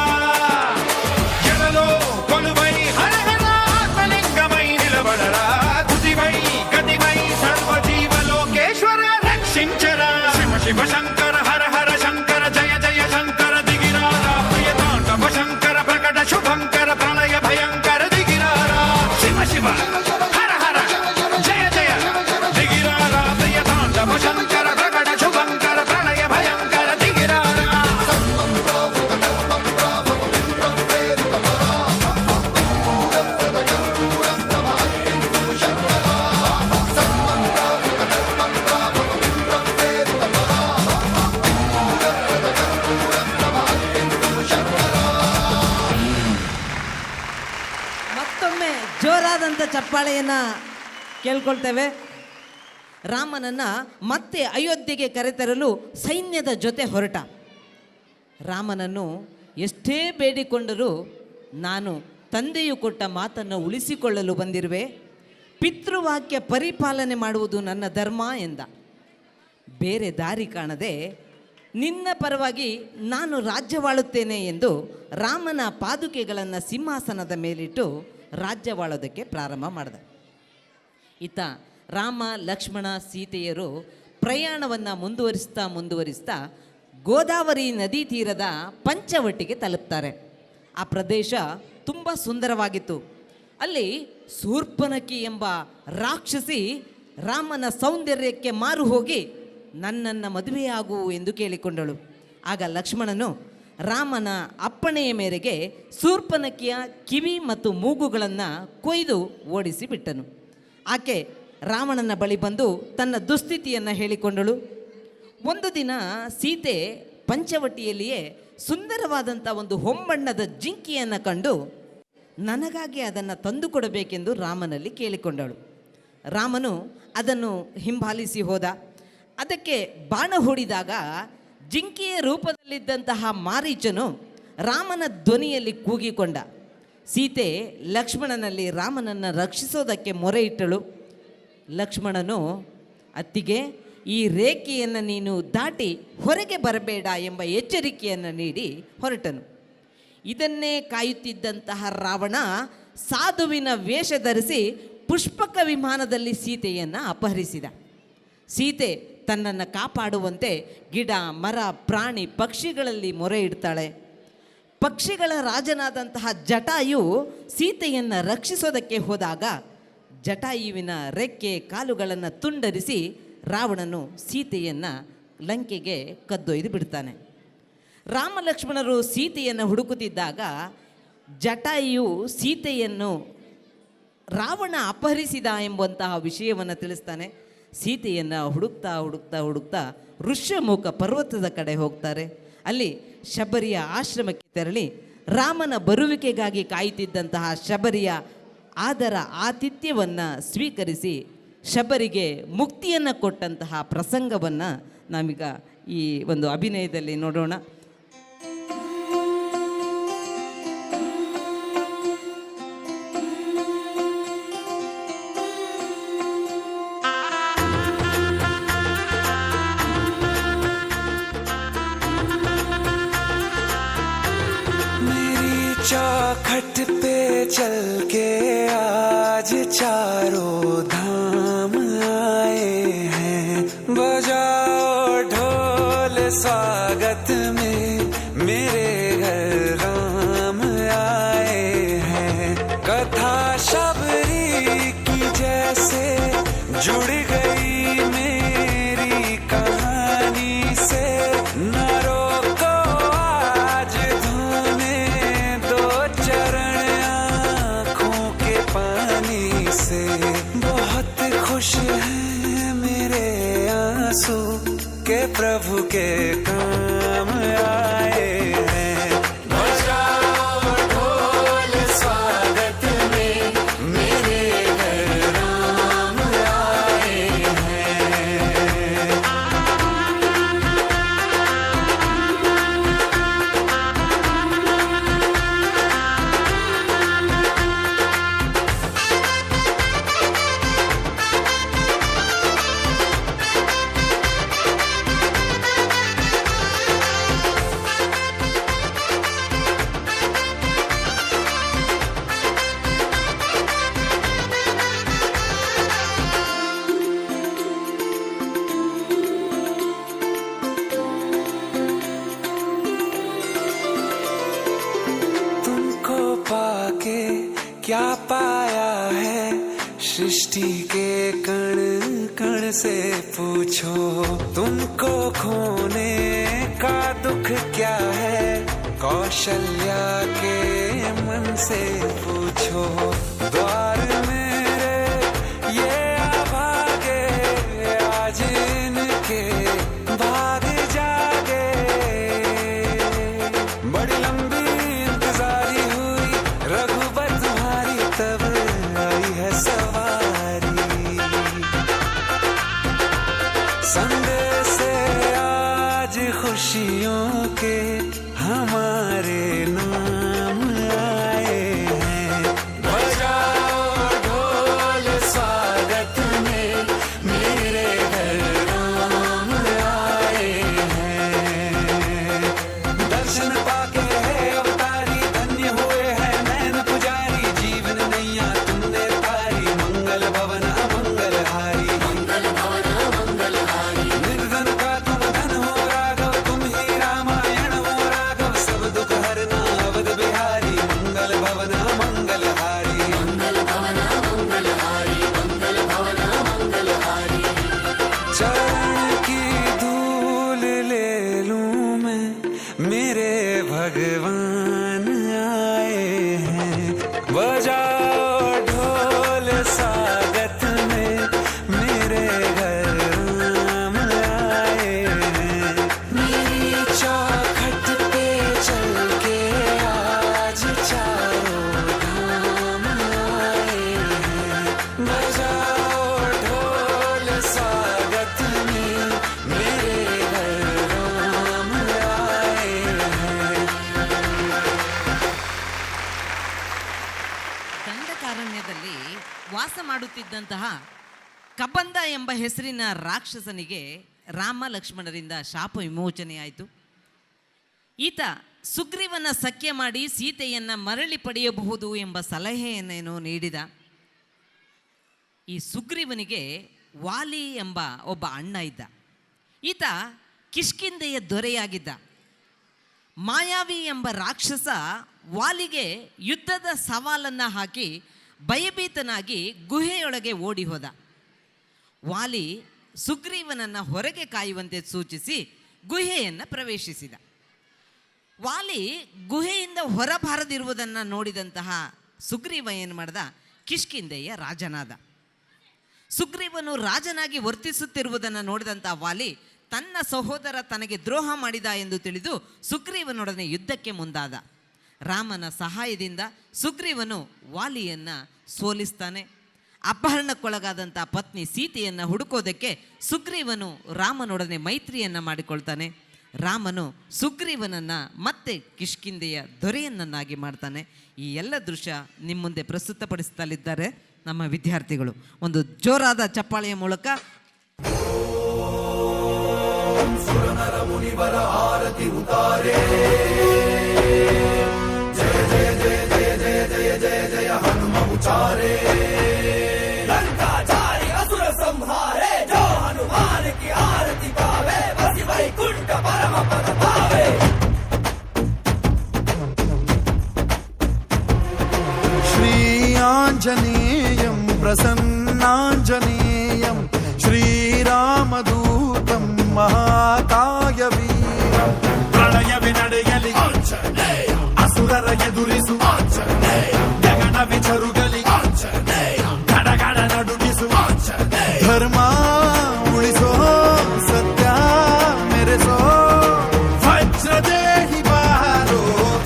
జలలో కొలువై హర హర ఆత్మలింగమై నిలబడరా తుదివై గతివై సర్వజీవలోకేశ్వర రక్షించరా శివ శివ శంకర హర హర శంకర జయ జయ శంకర దిగిరారా ప్రియ తాండవ శంకర ప్రకట శుభంకర ప్రళయ భయంకర దిగిరారా శివ శివ హర హర జయ జయ దిగిరారా ప్రియ తాండవ శంకర ప్రకట శుభంకర ప్రళయ భయంకర దిగిరారా ಮತ್ತೊಮ್ಮೆ ಜೋರಾದಂಥ ಚಪ್ಪಾಳೆಯನ್ನು ಕೇಳ್ಕೊಳ್ತೇವೆ. ರಾಮನನ್ನ ಮತ್ತೆ ಅಯೋಧ್ಯೆಗೆ ಕರೆತರಲು ಸೈನ್ಯದ ಜೊತೆ ಹೊರಟ. ರಾಮನನ್ನು ಎಷ್ಟೇ ಬೇಡಿಕೊಂಡರೂ ನಾನು ತಂದೆಯು ಕೊಟ್ಟ ಮಾತನ್ನು ಉಳಿಸಿಕೊಳ್ಳಲು ಬಂದಿರುವೆ, ಪಿತೃವಾಕ್ಯ ಪರಿಪಾಲನೆ ಮಾಡುವುದು ನನ್ನ ಧರ್ಮ ಎಂದ. ಬೇರೆ ದಾರಿ ಕಾಣದೆ ನಿನ್ನ ಪರವಾಗಿ ನಾನು ರಾಜ್ಯವಾಳುತ್ತೇನೆ ಎಂದು ರಾಮನ ಪಾದುಕೆಗಳನ್ನು ಸಿಂಹಾಸನದ ಮೇಲಿಟ್ಟು ರಾಜ್ಯವಾಳೋದಕ್ಕೆ ಪ್ರಾರಂಭ ಮಾಡಿದ. ಇತ್ತ ರಾಮ ಲಕ್ಷ್ಮಣ ಸೀತೆಯರು ಪ್ರಯಾಣವನ್ನು ಮುಂದುವರಿಸ್ತಾ ಗೋದಾವರಿ ನದಿ ತೀರದ ಪಂಚವಟಿಗೆ ತಲುಪ್ತಾರೆ. ಆ ಪ್ರದೇಶ ತುಂಬ ಸುಂದರವಾಗಿತ್ತು. ಅಲ್ಲಿ ಶೂರ್ಪನಖಿ ಎಂಬ ರಾಕ್ಷಸಿ ರಾಮನ ಸೌಂದರ್ಯಕ್ಕೆ ಮಾರು ಹೋಗಿ ನನ್ನನ್ನು ಮದುವೆಯಾಗು ಎಂದು ಕೇಳಿಕೊಂಡಳು. ಆಗ ಲಕ್ಷ್ಮಣನು ರಾಮನ ಅಪ್ಪಣೆಯ ಮೇರೆಗೆ ಶೂರ್ಪನಖಿಯ ಕಿವಿ ಮತ್ತು ಮೂಗುಗಳನ್ನು ಕೊಯ್ದು ಓಡಿಸಿ ಬಿಟ್ಟನು. ಆಕೆ ರಾವಣನ ಬಳಿ ಬಂದು ತನ್ನ ದುಸ್ಥಿತಿಯನ್ನು ಹೇಳಿಕೊಂಡಳು. ಒಂದು ದಿನ ಸೀತೆ ಪಂಚವಟಿಯಲ್ಲಿಯೇ ಸುಂದರವಾದಂಥ ಒಂದು ಹೊಂಬಣ್ಣದ ಜಿಂಕೆಯನ್ನು ಕಂಡು ನನಗಾಗಿ ಅದನ್ನು ತಂದುಕೊಡಬೇಕೆಂದು ರಾಮನಲ್ಲಿ ಕೇಳಿಕೊಂಡಳು. ರಾಮನು ಅದನ್ನು ಹಿಂಬಾಲಿಸಿ ಹೋದ. ಅದಕ್ಕೆ ಬಾಣ ಹೂಡಿದಾಗ ಜಿಂಕೆಯ ರೂಪದಲ್ಲಿದ್ದಂತಹ ಮಾರೀಚನು ರಾಮನ ಧ್ವನಿಯಲ್ಲಿ ಕೂಗಿಕೊಂಡ. ಸೀತೆ ಲಕ್ಷ್ಮಣನಲ್ಲಿ ರಾಮನನ್ನು ರಕ್ಷಿಸೋದಕ್ಕೆ ಮೊರೆ ಇಟ್ಟಳು. ಲಕ್ಷ್ಮಣನು ಅತ್ತಿಗೆ, ಈ ರೇಖೆಯನ್ನು ನೀನು ದಾಟಿ ಹೊರಗೆ ಬರಬೇಡ ಎಂಬ ಎಚ್ಚರಿಕೆಯನ್ನು ನೀಡಿ ಹೊರಟನು. ಇದನ್ನೇ ಕಾಯುತ್ತಿದ್ದಂತಹ ರಾವಣ ಸಾಧುವಿನ ವೇಷ ಧರಿಸಿ ಪುಷ್ಪಕ ವಿಮಾನದಲ್ಲಿ ಸೀತೆಯನ್ನು ಅಪಹರಿಸಿದ. ಸೀತೆ ತನ್ನನ್ನು ಕಾಪಾಡುವಂತೆ ಗಿಡ ಮರ ಪ್ರಾಣಿ ಪಕ್ಷಿಗಳಲ್ಲಿ ಮೊರೆ ಇಡ್ತಾಳೆ. ಪಕ್ಷಿಗಳ ರಾಜನಾದಂತಹ ಜಟಾಯು ಸೀತೆಯನ್ನು ರಕ್ಷಿಸೋದಕ್ಕೆ ಹೋದಾಗ ಜಟಾಯುವಿನ ರೆಕ್ಕೆ ಕಾಲುಗಳನ್ನು ತುಂಡರಿಸಿ ರಾವಣನು ಸೀತೆಯನ್ನು ಲಂಕೆಗೆ ಕದ್ದೊಯ್ದು ಬಿಡ್ತಾನೆ. ರಾಮ ಲಕ್ಷ್ಮಣರು ಸೀತೆಯನ್ನು ಹುಡುಕುತ್ತಿದ್ದಾಗ ಜಟಾಯು ಸೀತೆಯನ್ನು ರಾವಣ ಅಪಹರಿಸಿದ ಎಂಬಂತಹ ವಿಷಯವನ್ನು ತಿಳಿಸ್ತಾನೆ. ಸೀತೆಯನ್ನು ಹುಡುಕ್ತಾ ಋಷ್ಯಮುಖ ಪರ್ವತದ ಕಡೆ ಹೋಗ್ತಾರೆ. ಅಲ್ಲಿ ಶಬರಿಯ ಆಶ್ರಮಕ್ಕೆ ತೆರಳಿ ರಾಮನ ಬರುವಿಕೆಗಾಗಿ ಕಾಯುತ್ತಿದ್ದಂತಹ ಶಬರಿಯ ಆದರ ಆತಿಥ್ಯವನ್ನು ಸ್ವೀಕರಿಸಿ ಶಬರಿಗೆ ಮುಕ್ತಿಯನ್ನು ಕೊಟ್ಟಂತಹ ಪ್ರಸಂಗವನ್ನು ನಾವೀಗ ಈ ಒಂದು ಅಭಿನಯದಲ್ಲಿ ನೋಡೋಣ. मेरी चौखट पे चल के आज चारों धाम आए हैं, बजाओ ढोल स्वागत में मेरे घर राम आए हैं। कथा शबरी की जैसे जुड़ गई मेरी कहानी से, न रोको आज धोने दो चरण आँखों के पानी से। बहुत खुश हैं मेरे आंसू के प्रभु के काम आए हैं। बजाओ ढोल स्वागत में मेरे घर राम आए हैं। तुमको पाके क्या पाया है, सृष्टि के कण कण से पूछो। तुमको खोने का दुख क्या है, कौशल्या के मन से पूछो। द्वार मेरे ये अभागे आज इनके भाग जागे। बड़ी लंबी इंतजारी हुई रघुबर तुम्हारी, तब आई है सवारी। संदेश से आज खुशियों के हमारे नाम आए हैं। बजाओ ढोल स्वागत में मेरे घर राम आए हैं। दर्शन पाके है अवतारी, धन्य हुए हैं नैन पुजारी। जीवन नैया तुमने तारी, मंगल भवन अमंगल हारी। निर्धन का तुम धन हो राघव, तुम ही रामायण हो राघव। सब दुख हरना अवध बिहारी, मंगल भवन अमंगल हारी। चरण की धूल ले लूं मैं, मेरे भगवान आए हैं। बजाओ ढोल स्वागत में मेरे घर राम आए हैं। मेरी चौखट पे चल के आज चारों धाम आए हैं। बजाओ ढोल स्वागत में मेरे घर राम आए हैं। ದಂಡಕಾರಣ್ಯದಲ್ಲಿ ವಾಸ ಮಾಡುತ್ತಿದ್ದಂತಹ ಕಬಂದ ಎಂಬ ಹೆಸರಿನ ರಾಕ್ಷಸನಿಗೆ ರಾಮ ಲಕ್ಷ್ಮಣರಿಂದ ಶಾಪ ವಿಮೋಚನೆಯಾಯಿತು. ಈತ ಸುಗ್ರೀವನ ಸಖ್ಯ ಮಾಡಿ ಸೀತೆಯನ್ನು ಮರಳಿ ಪಡೆಯಬಹುದು ಎಂಬ ಸಲಹೆಯನ್ನೇನೋ ನೀಡಿದ. ಈ ಸುಗ್ರೀವನಿಗೆ ವಾಲಿ ಎಂಬ ಒಬ್ಬ ಅಣ್ಣ ಇದ್ದ. ಈತ ಕಿಷ್ಕಿಂಧೆಯ ದೊರೆಯಾಗಿದ್ದ. ಮಾಯಾವಿ ಎಂಬ ರಾಕ್ಷಸ ವಾಲಿಗೆ ಯುದ್ಧದ ಸವಾಲನ್ನು ಹಾಕಿ ಭಯಭೀತನಾಗಿ ಗುಹೆಯೊಳಗೆ ಓಡಿ ಹೋದ. ವಾಲಿ ಸುಗ್ರೀವನನ್ನು ಹೊರಗೆ ಕಾಯುವಂತೆ ಸೂಚಿಸಿ ಗುಹೆಯನ್ನು ಪ್ರವೇಶಿಸಿದ. ವಾಲಿ ಗುಹೆಯಿಂದ ಹೊರಬಾರದಿರುವುದನ್ನು ನೋಡಿದಂತಹ ಸುಗ್ರೀವ ಏನು ಮಾಡ್ದ, ಕಿಷ್ಕಿಂಧೆಯ ರಾಜನಾದ. ಸುಗ್ರೀವನು ರಾಜನಾಗಿ ವರ್ತಿಸುತ್ತಿರುವುದನ್ನು ನೋಡಿದಂಥ ವಾಲಿ ತನ್ನ ಸಹೋದರ ತನಗೆ ದ್ರೋಹ ಮಾಡಿದ ಎಂದು ತಿಳಿದು ಸುಗ್ರೀವನೊಡನೆ ಯುದ್ಧಕ್ಕೆ ಮುಂದಾದ. ರಾಮನ ಸಹಾಯದಿಂದ ಸುಗ್ರೀವನು ವಾಲಿಯನ್ನು ಸೋಲಿಸ್ತಾನೆ. ಅಪಹರಣಕ್ಕೊಳಗಾದಂಥ ಪತ್ನಿ ಸೀತೆಯನ್ನು ಹುಡುಕೋದಕ್ಕೆ ಸುಗ್ರೀವನು ರಾಮನೊಡನೆ ಮೈತ್ರಿಯನ್ನು ಮಾಡಿಕೊಳ್ತಾನೆ. ರಾಮನು ಸುಗ್ರೀವನನ್ನು ಮತ್ತೆ ಕಿಷ್ಕಿಂಧೆಯ ದೊರೆಯನ್ನಾಗಿ ಮಾಡ್ತಾನೆ. ಈ ಎಲ್ಲ ದೃಶ್ಯ ನಿಮ್ಮ ಮುಂದೆ ಪ್ರಸ್ತುತಪಡಿಸುತ್ತಲಿದ್ದಾರೆ ನಮ್ಮ ವಿದ್ಯಾರ್ಥಿಗಳು. ಒಂದು ಜೋರಾದ ಚಪ್ಪಾಳೆಯ ಮೂಲಕ ಮುನಿವರ ಆರತಿ ಉತಾರೆ. ಜಯ ಜಯ ಜಯ ಜಯ ಜಯ ಜಯ ಜಯ ಜಯ ಹನುಮ ಉಚಾರೆ. लंकाचारी असुर संहारे जो हनुमान की आरती पावे बसी वैकुंठ परम पद पावे. श्री आंजनेयं प्रसन्नांजनेयं श्रीरामदूतं महाकायवीरं. ಪ್ರಳಯವೇ ನಡೆಯಲಿ ಅಸುರರ ಎದುರಿಸು ಗಗನ ವಿಚರುಗಲಿ ಗಡಗಡ ನಡುಗಿಸು ಧರ್ಮ ಉಳಿಸೋ ಸತ್ಯ ಮೆರೆಸೋ ವಜ್ರದೇಹಿ ಬಾರೋ.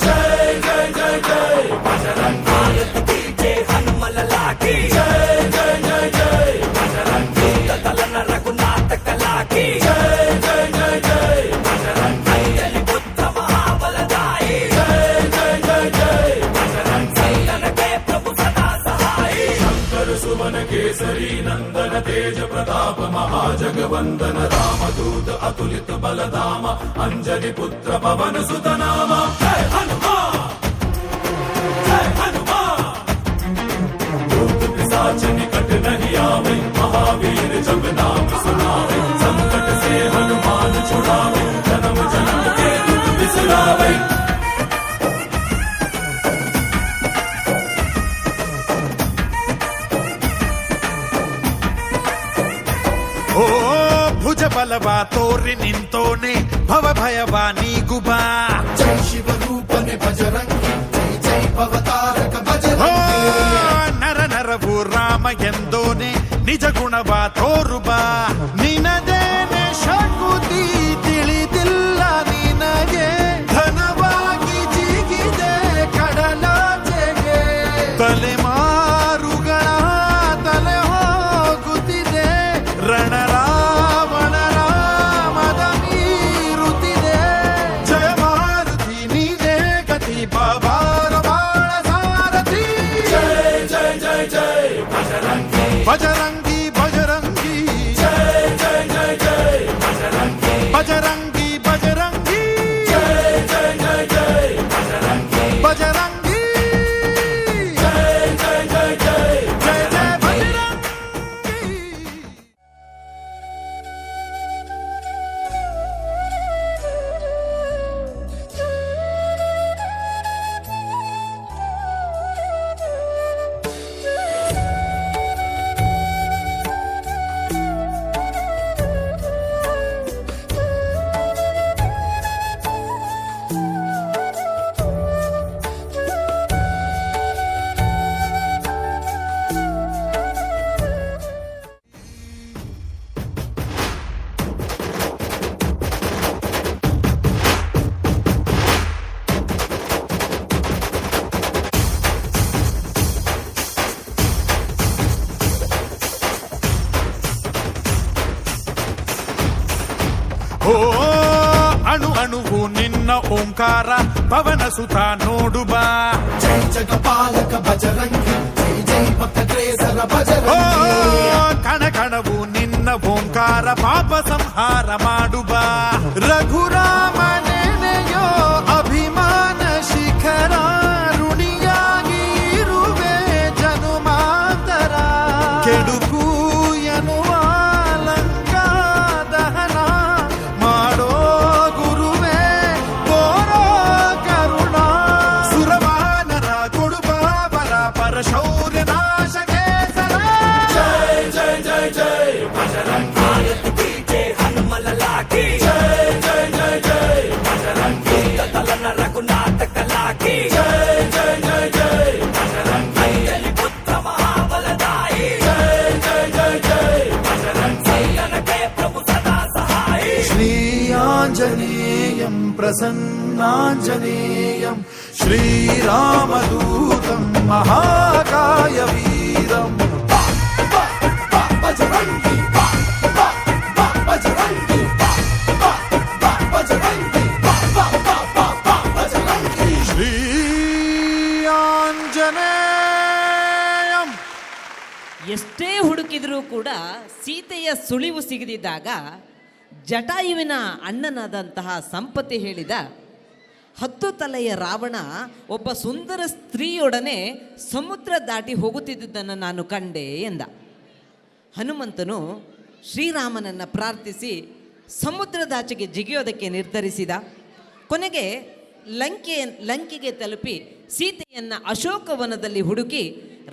जय जय जय जय बजरंगी जय हनुमल लाकी जय जय जय जय बजरंगी दलन रघुनाथ कला की जय जय जय जय बजरंगी अंजलि पुत्र महाबलदाई जय जय जय जय बजरंगी संतन के प्रभु सदा सहाय. ಶಂಕರ ಸುಮನ ಕೇಸರಿ ನಂದನ ತೇಜ ಪ್ರತಾಪ ಮಹಾಜಗವಂದನ ರಾಮದೂತ ಅತುಲಿತ ಬಲಧಾಮ ಅಂಜನಿ ಪುತ್ರ ಪವನ ಸುತ ನಾಮ. ಜಯ ಹನುಮಾನ್ जय हनुमान भूत पिशाच निकट नहीं आवे महावीर जब नाम सुनावे संकट से हनुमान छुड़ावे जन्म जन्म के दुख बिसरावे. ಓ ಭುಜ ಬಲವ ತೋರಿ ನಿಂತೋನೆ ಭವ ಭಯವ ನೀಗುಬಾ. ಜೈ ಶಿವರೂಪನೆ ಬಜರಂಗಿ ಜೈ ಜೈ ಭವತಾರಕ ಬಜರಂಗಿ. ನರ ನರವು ರಾಮ ಎಂದೋನೆ ನಿಜ ಗುಣವ ತೋರುಬಾ. ನಿನದೇನೆ ಶಕುತಿ ತಿಳಿದಿಲ್ಲ ನಿನಗೆ ಧನವಾಗಿ ಜಿಗಿದೆ ಕಡಲಾಚೆಗೆ. ತಲೆಮಾರುಗಳ ತಲೆ ಹೋಗುತ್ತಿದೆ ರಣರಾವಣ ರಾಮದ ಮೀರುತ್ತಿದೆ. ಜಯ ಮಾರುತಿ ನೀನೇ ಗತಿ ಬಾಬಾರ ಬಾಳ ಸಾರಥಿ. जय जय जय जय बजरंगी ಬಜರಂಗಿ ಬಜರಂಗಿ जय जय जय जय बजरंगी ಬಜರಂಗಿ ಬಜರಂಗಿ जय जय जय जय बजरंगी ಬಜರಂಗಿ जय जय जय जय ಜಯ ಜಯ ಬಜರಂಗಿ. ಓ ಅಣು ಅಣುವು ನಿನ್ನ ಓಂಕಾರ ಪವನ ಸುತ ನೋಡುಬಾ. जय जगपालक बजरंगी जय जय भक्तग्रेसर बजरंगी. ಕಣ ಕಣವು ನಿನ್ನ ಓಂಕಾರ ಪಾಪ ಸಂಹಾರ ಮಾಡುಬಾ. ರಘುರಾಮನೆನೆಯೋ ಅಭಿಮಾನ ಶಿಖರ ಋಣಿಯಾಗಿ ಇರುವೆ ಜನುಮಾಂತರ. ಕೆಡುಕು ಎನ್ನುವ ಲಂಕಾ ದಹನ ಮಾಡೋ ಗುರುವೇ ತೋರೋ ಕರುಣ. ಸುರವಾನರ ಕೊಡುಬಾಬರ ಪರಶೌರ್ಯ ನಾಶಕ್ಕೆ ಸರ. जय जय जय जय बजरंगी जय हनुमल लाकी जय जय जय जय आञ्जनेयं प्रसन्नाञ्जनेयं श्रीरामदूतं महाकायवीरं बजरंगी बजरंगी बजरंगी बजरंगी श्री आञ्जनेयं. ಎಷ್ಟೇ ಹುಡುಕಿದರೂ ಕೂಡ ಸೀತೆಯ ಸುಳಿವು ಸಿಗದಿದ್ದಾಗ ಜಟಾಯುವಿನ ಅಣ್ಣನಾದಂತಹ ಸಂಪತ್ತಿ ಹೇಳಿದ 10 ತಲೆಯ ರಾವಣ ಒಬ್ಬ ಸುಂದರ ಸ್ತ್ರೀಯೊಡನೆ ಸಮುದ್ರ ದಾಟಿ ಹೋಗುತ್ತಿದ್ದುದನ್ನು ನಾನು ಕಂಡೆ ಎಂದ. ಹನುಮಂತನು ಶ್ರೀರಾಮನನ್ನು ಪ್ರಾರ್ಥಿಸಿ ಸಮುದ್ರದಾಚೆಗೆ ಜಿಗಿಯೋದಕ್ಕೆ ನಿರ್ಧರಿಸಿದ. ಕೊನೆಗೆ ಲಂಕೆಗೆ ತಲುಪಿ ಸೀತೆಯನ್ನು ಅಶೋಕವನದಲ್ಲಿ ಹುಡುಕಿ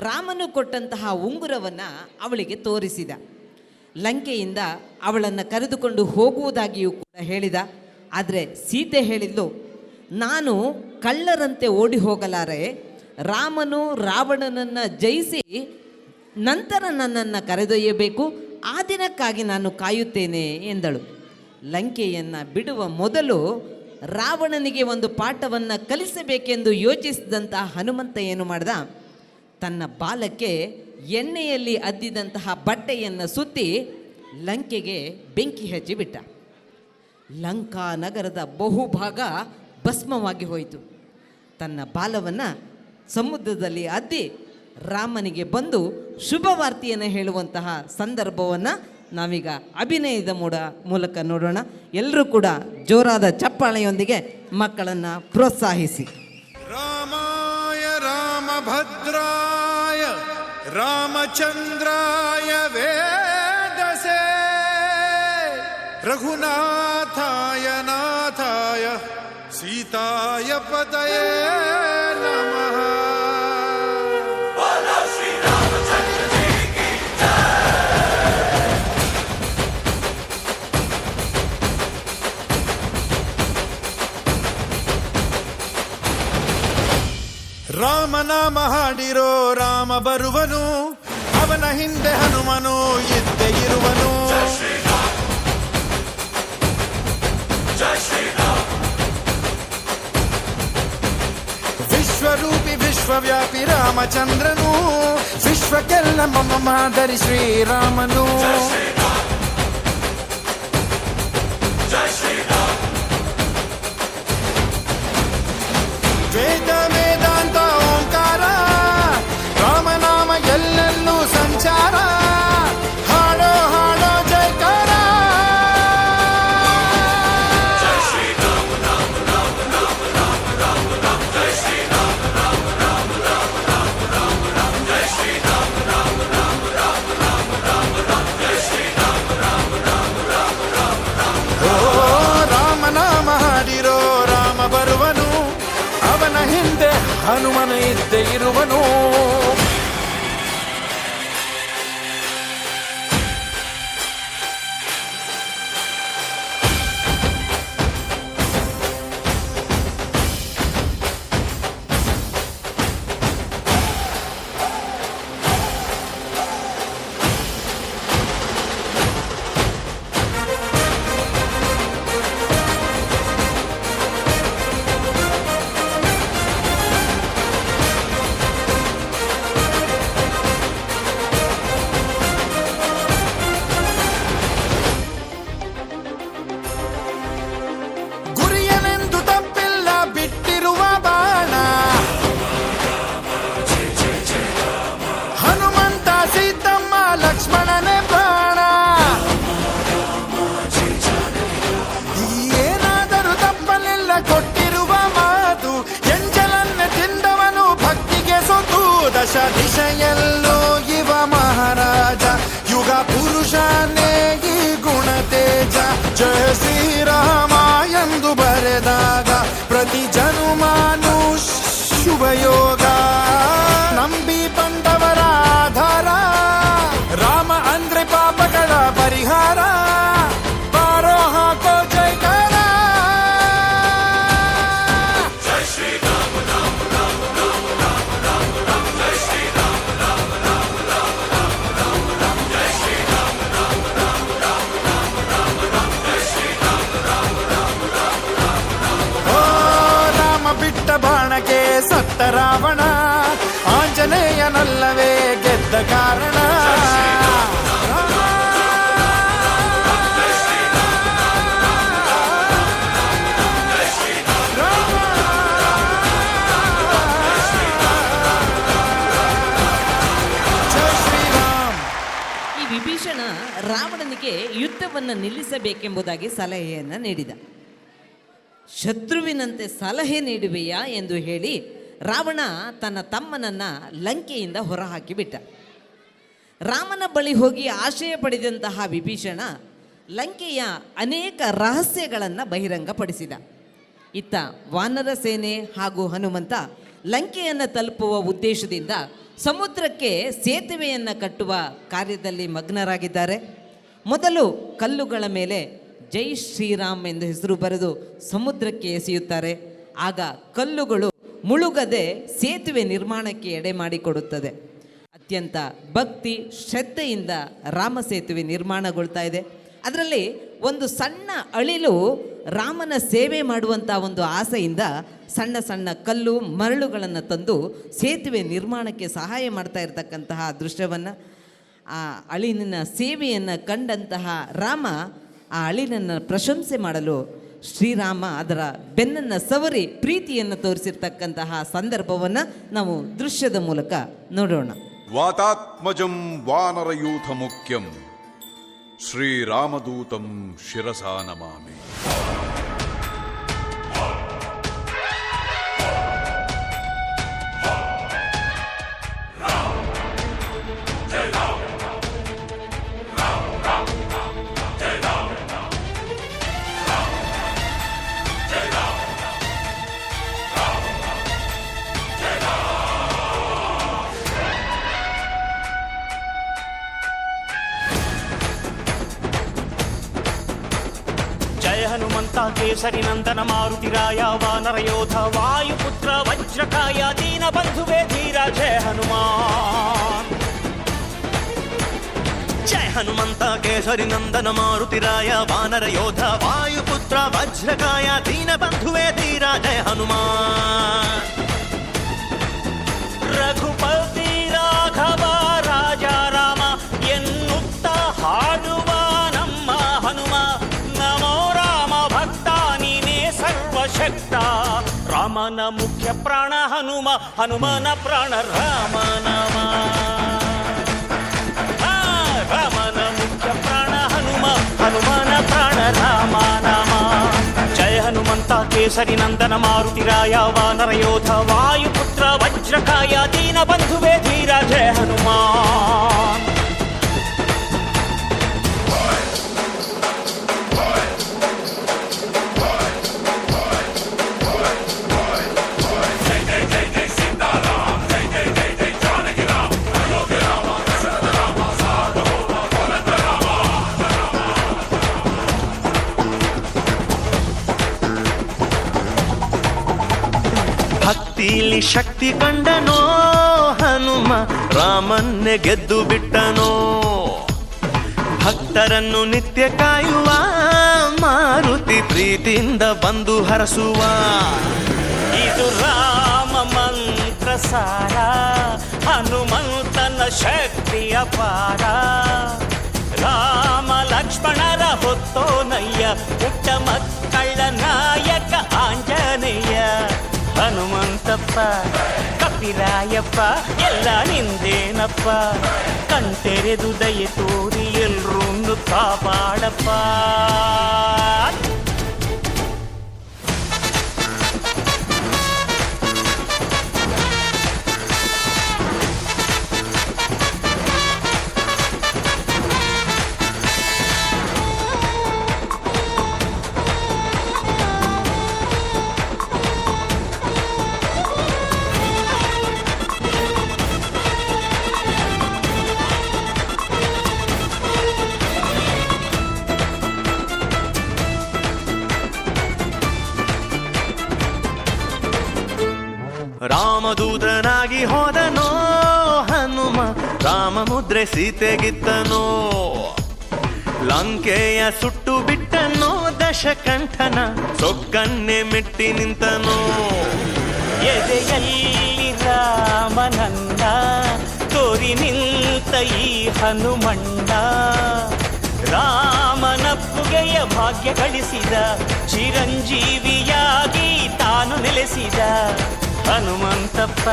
ರಾಮನು ಕೊಟ್ಟಂತಹ ಉಂಗುರವನ್ನು ಅವಳಿಗೆ ತೋರಿಸಿದ. ಲಂಕೆಯಿಂದ ಅವಳನ್ನು ಕರೆದುಕೊಂಡು ಹೋಗುವುದಾಗಿಯೂ ಕೂಡ ಹೇಳಿದ. ಆದರೆ ಸೀತೆ ಹೇಳಿದ್ಲು, ನಾನು ಕಳ್ಳರಂತೆ ಓಡಿ ಹೋಗಲಾರೆ, ರಾಮನು ರಾವಣನನ್ನು ಜಯಿಸಿ ನಂತರ ನನ್ನನ್ನು ಕರೆದೊಯ್ಯಬೇಕು, ಆ ದಿನಕ್ಕಾಗಿ ನಾನು ಕಾಯುತ್ತೇನೆ ಎಂದಳು. ಲಂಕೆಯನ್ನು ಬಿಡುವ ಮೊದಲು ರಾವಣನಿಗೆ ಒಂದು ಪಾಠವನ್ನು ಕಲಿಸಬೇಕೆಂದು ಯೋಚಿಸಿದಂತಹ ಹನುಮಂತ ಏನು ಮಾಡ್ದ, ತನ್ನ ಬಾಲಕ್ಕೆ ಎಣ್ಣೆಯಲ್ಲಿ ಅದ್ದಿದಂತಹ ಬಟ್ಟೆಯನ್ನು ಸುತ್ತಿ ಲಂಕೆಗೆ ಬೆಂಕಿ ಹಚ್ಚಿಬಿಟ್ಟ. ಲಂಕಾ ನಗರದ ಬಹುಭಾಗ ಭಸ್ಮವಾಗಿ ಹೋಯಿತು. ತನ್ನ ಬಾಲವನ್ನು ಸಮುದ್ರದಲ್ಲಿ ಅದ್ದಿ ರಾಮನಿಗೆ ಬಂದು ಶುಭವಾರ್ತೆಯನ್ನು ಹೇಳುವಂತಹ ಸಂದರ್ಭವನ್ನು ನಾವೀಗ ಅಭಿನಯದ ಮೂಲಕ ನೋಡೋಣ. ಎಲ್ಲರೂ ಕೂಡ ಜೋರಾದ ಚಪ್ಪಾಳೆಯೊಂದಿಗೆ ಮಕ್ಕಳನ್ನು ಪ್ರೋತ್ಸಾಹಿಸಿ. रामाय रामभद्राय रामचन्द्राय वेदसे रघुनाथाय नाथाय सीताय पतये नमः. ರಾಮನಾಮ ಹಾಡಿರೋ ರಾಮ ಬರುವನು, ಅವನ ಹಿಂದೆ ಹನುಮನು ಇದ್ದೇ ಇರುವನು. ವಿಶ್ವರೂಪಿ ವಿಶ್ವವ್ಯಾಪಿ ರಾಮಚಂದ್ರನು, ವಿಶ್ವಕ್ಕೆಲ್ಲ ಮಮ ಮಾದರಿ ಶ್ರೀರಾಮನು. ವೇದ ವೇದಾಂತ ಓಂಕಾರ, ರಾಮನಾಮ ಎಲ್ಲೆಲ್ಲೂ ಸಂಚಾರ, ಹಾಡೋ ಹಾಡೋ ಜಯಕಾರ. ಓ ರಾಮನಾಮ ಹಾಡಿರೋ ರಾಮ ಬರುವನು, ಅವನ ಹಿಂದೆ ಹನುಮನ ಇದ್ದೇ ಇರುವನು. ಗುರಿಯನೆಂದು ತಪ್ಪಿಲ್ಲ ಬಿಟ್ಟಿರುವ ಬಾಣ, ಹನುಮಂತ ಸೀತಮ್ಮ ಲಕ್ಷ್ಮಣನೇ ಪ್ರಾಣ. ಏನಾದರೂ ತಪ್ಪಲಿಲ್ಲ ಕೊಟ್ಟಿರುವ ಮಾತು, ಎಂಜಲನ್ನೇ ತಿಂದವನು ಭಕ್ತಿಗೆ ಸೊತ್ತು. ದಶ ದಿಶೆಯಲ್ಲೂ ಇವ ಮಹಾರಾಜ, ಯುಗ ಪುರುಷನೇ ಈ ಗುಣ ತೇಜ. ಜಯ ಶ್ರೀರಾಮ ಎಂದು ಬರೆದಾಗ ಪ್ರತಿ ಜನುಮಾನು ಶುಭಯೋಗ. ನಂಬಿ ಬಂದವರ ಆಧಾರ, ರಾಮ ಅಂದ್ರೆ ಪಾಪಗಳ ಪರಿಹಾರ. ಬಾರೋ ಹಾಕೋ ಜೈಕಾರ. ಜಯ ಶ್ರೀರಾಮ ರಾಮ ರಾಮ ರಾಮ ರಾಮ ರಾಮ ಜಯ ಶ್ರೀರಾಮ ರಾಮ ರಾಮ ನಿಂತ ರಾವಣ ಆಂಜನೇಯನಲ್ಲವೇ ಗೆದ್ದ ಕಾರಣ. ಈ ವಿಭೀಷಣ ರಾವಣನಿಗೆ ಯುದ್ಧವನ್ನು ನಿಲ್ಲಿಸಬೇಕೆಂಬುದಾಗಿ ಸಲಹೆಯನ್ನು ನೀಡಿದ. ಶತ್ರುವಿನಂತೆ ಸಲಹೆ ನೀಡುವೆಯಾ ಎಂದು ಹೇಳಿ ರಾವಣ ತನ್ನ ತಮ್ಮನನ್ನ ಲಂಕೆಯಿಂದ ಹೊರಹಾಕಿಬಿಟ್ಟ. ರಾಮನ ಬಳಿ ಹೋಗಿ ಆಶ್ರಯ ಪಡೆದಂತಹ ವಿಭೀಷಣ ಲಂಕೆಯ ಅನೇಕ ರಹಸ್ಯಗಳನ್ನು ಬಹಿರಂಗಪಡಿಸಿದ. ಇತ್ತ ವಾನರ ಸೇನೆ ಹಾಗೂ ಹನುಮಂತ ಲಂಕೆಯನ್ನು ತಲುಪುವ ಉದ್ದೇಶದಿಂದ ಸಮುದ್ರಕ್ಕೆ ಸೇತುವೆಯನ್ನು ಕಟ್ಟುವ ಕಾರ್ಯದಲ್ಲಿ ಮಗ್ನರಾಗಿದ್ದಾರೆ. ಮೊದಲು ಕಲ್ಲುಗಳ ಮೇಲೆ ಜೈ ಶ್ರೀರಾಮ್ ಎಂದು ಹೆಸರು ಬರೆದು ಸಮುದ್ರಕ್ಕೆ ಎಸೆಯುತ್ತಾರೆ. ಆಗ ಕಲ್ಲುಗಳು ಮುಳುಗದೆ ಸೇತುವೆ ನಿರ್ಮಾಣಕ್ಕೆ ಎಡೆ ಮಾಡಿಕೊಡುತ್ತದೆ. ಅತ್ಯಂತ ಭಕ್ತಿ ಶ್ರದ್ಧೆಯಿಂದ ರಾಮ ಸೇತುವೆ ನಿರ್ಮಾಣಗೊಳ್ತಾ ಇದೆ. ಅದರಲ್ಲಿ ಒಂದು ಸಣ್ಣ ಅಳಿಲು ರಾಮನ ಸೇವೆ ಮಾಡುವಂಥ ಒಂದು ಆಸೆಯಿಂದ ಸಣ್ಣ ಸಣ್ಣ ಕಲ್ಲು ಮರಳುಗಳನ್ನು ತಂದು ಸೇತುವೆ ನಿರ್ಮಾಣಕ್ಕೆ ಸಹಾಯ ಮಾಡ್ತಾ ಇರತಕ್ಕಂತಹ ದೃಶ್ಯವನ್ನು, ಆ ಅಳಿಲಿನ ಸೇವೆಯನ್ನು ಕಂಡಂತಹ ರಾಮ ಆ ಅಳಿಲನ್ನು ಪ್ರಶಂಸೆ ಮಾಡಲು ಶ್ರೀರಾಮ ಅದರ ಬೆನ್ನನ್ನು ಸವರಿ ಪ್ರೀತಿಯನ್ನು ತೋರಿಸಿರ್ತಕ್ಕಂತಹ ಸಂದರ್ಭವನ್ನು ನಾವು ದೃಶ್ಯದ ಮೂಲಕ ನೋಡೋಣ. ವಾತಾತ್ಮಜಂ ವಾನರಯೂಥ ಮುಖ್ಯಂ ಶ್ರೀರಾಮದೂತಂ ಶಿರಸಾ ನಮಾಮಿ. जय हनुमंत केसरी नंदन मारुतिराय वानर योध वायुपुत्र वज्रकाय दीन बंधुवे धीरा जय हनुमान. जय हनुमंत केसरी नंदन मारुतिराय वानर योध वायुपुत्र वज्रकाय दीन बंधुवे धीरा जय हनुमान. रघुपति राघव राजा राम ಎನ್ನುತ್ತ ಹಾಡುವ ನಮ್ಮ ಹನುಮ, ನಮೋ ರಾಮ ಭಕ್ತ ನೀನೇ ಸರ್ವಶಕ್ತ. ರಾಮನ ಮುಖ್ಯ ಪ್ರಾಣ ಹನುಮ, ಹನುಮನ ಪ್ರಾಣ ರಾಮ ನಾಮ. ರಾಮನ ಮುಖ್ಯ ಪ್ರಾಣ ಹನುಮ, ಹನುಮನ ಪ್ರಾಣ ರಾಮ ನಾಮ. ಜಯ ಹನುಮಂತ ಕೇಸರಿ ನಂದನ ಮಾರುತಿರಾಯ ವಾನರ ಯೋಧ ವಾಯುಪುತ್ರ ವಜ್ರಕಾಯ ದೀನ ಬಂಧುವೇ ಧೀರ ಜಯ ಹನುಮಾನ್. ಭಕ್ತಿಲಿ ಶಕ್ತಿ ಕಂಡನೋ ಹನುಮ, ರಾಮನ್ನೇ ಗೆದ್ದು ಬಿಟ್ಟನೋ. ಭಕ್ತರನ್ನು ನಿತ್ಯ ಕಾಯುವ ಮಾರುತಿ ಪ್ರೀತಿಯಿಂದ ಬಂದು ಹರಸುವ. ಇದು ರಾಮ ಮಂತ್ರ ಸಾರ, ಹನುಮಂತನ ಶಕ್ತಿ ಅಪಾರ. ರಾಮ ಲಕ್ಷ್ಮಣರ ಹೊತ್ತೋನಯ್ಯ, ಪುಟ್ಟ ಮಕ್ಕಳ ನಾಯಕ ಆಂಜನೇಯ. ಹನುಮಂತಪ್ಪ ಕಪಿರಾಯಪ್ಪ ಎಲ್ಲ ನಿಂದೇನಪ್ಪ, ಕಣ್ತೆರೆದು ದಯೆ ತೋರಿ ಎಲ್ರೂ ಕಾಪಾಡಪ್ಪ. ರಾಮದೂತನಾಗಿ ಹೋದನೋ ಹನುಮ, ರಾಮ ಮುದ್ರೆ ಸೀತೆಗಿತ್ತನೋ. ಲಂಕೆಯ ಸುಟ್ಟು ಬಿಟ್ಟನೋ ದಶಕಂಠನ, ಸೊಕ್ಕನ್ನೇ ಮೆಟ್ಟಿ ನಿಂತನೋ. ಎದೆಯಲ್ಲಿ ರಾಮನನ್ನ ತೋರಿ ನಿಂತ ಈ ಹನುಮಣ್ಣ ರಾಮನಪ್ಪುಗೆಯ ಭಾಗ್ಯ ಗಳಿಸಿದ ಚಿರಂಜೀವಿಯಾಗಿ ತಾನು ನೆಲೆಸಿದ ಹನುಮಂತಪ್ಪ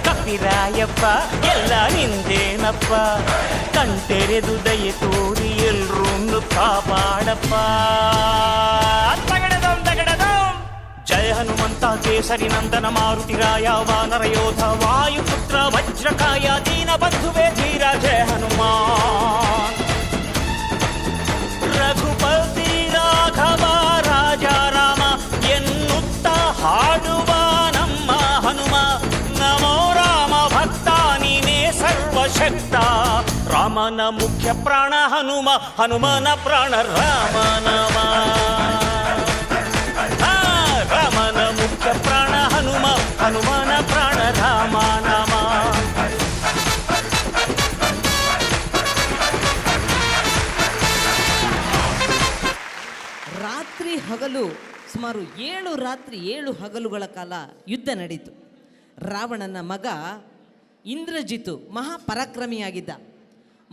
ಕಪಿರಾಯಪ್ಪ ಎಲ್ಲ ನಿಂದೇನಪ್ಪ ಕಣ್ತೆರೆದು ದಯೆ ತೋರಿ ಎಲ್ರೂ ಕಾಪಾಡಪ್ಪ. ಜಯ ಹನುಮಂತ ಕೇಸರಿ ನಂದನ ಮಾರುತಿರಾಯ ವಾನರ ಯೋಧ ವಾಯುಪುತ್ರ ವಜ್ರಕಾಯ ದೀನ ಬಂಧುವೇ ಧೀರ ಜಯ ಹನುಮಾನ್. ರಘುಪತಿ ರಾಘವ ರಾಜ ರಾಮ ಎನ್ನುತ್ತ ಹಾಡುವ ನಮ್ಮ ಹನುಮ ನಮೋ ರಾಮ ಭಕ್ತ ನೀನೇ ಸರ್ವಶಕ್ತ. ರಾಮನ ಮುಖ್ಯ ಪ್ರಾಣ ಹನುಮ ಹನುಮನ ಪ್ರಾಣ ರಾಮನಮ. ರಾಮನ ಮುಖ್ಯ ಪ್ರಾಣ ಹನುಮ ಹನುಮನ ಪ್ರಾಣ ರಾಮನಾಮ. ರಾತ್ರಿ ಹಗಲು ಸುಮಾರು 7 ರಾತ್ರಿ 7 ಹಗಲುಗಳ ಕಾಲ ಯುದ್ಧ ನಡೀತು. ರಾವಣನ ಮಗ ಇಂದ್ರಜಿತು ಮಹಾಪರಾಕ್ರಮಿಯಾಗಿದ್ದ.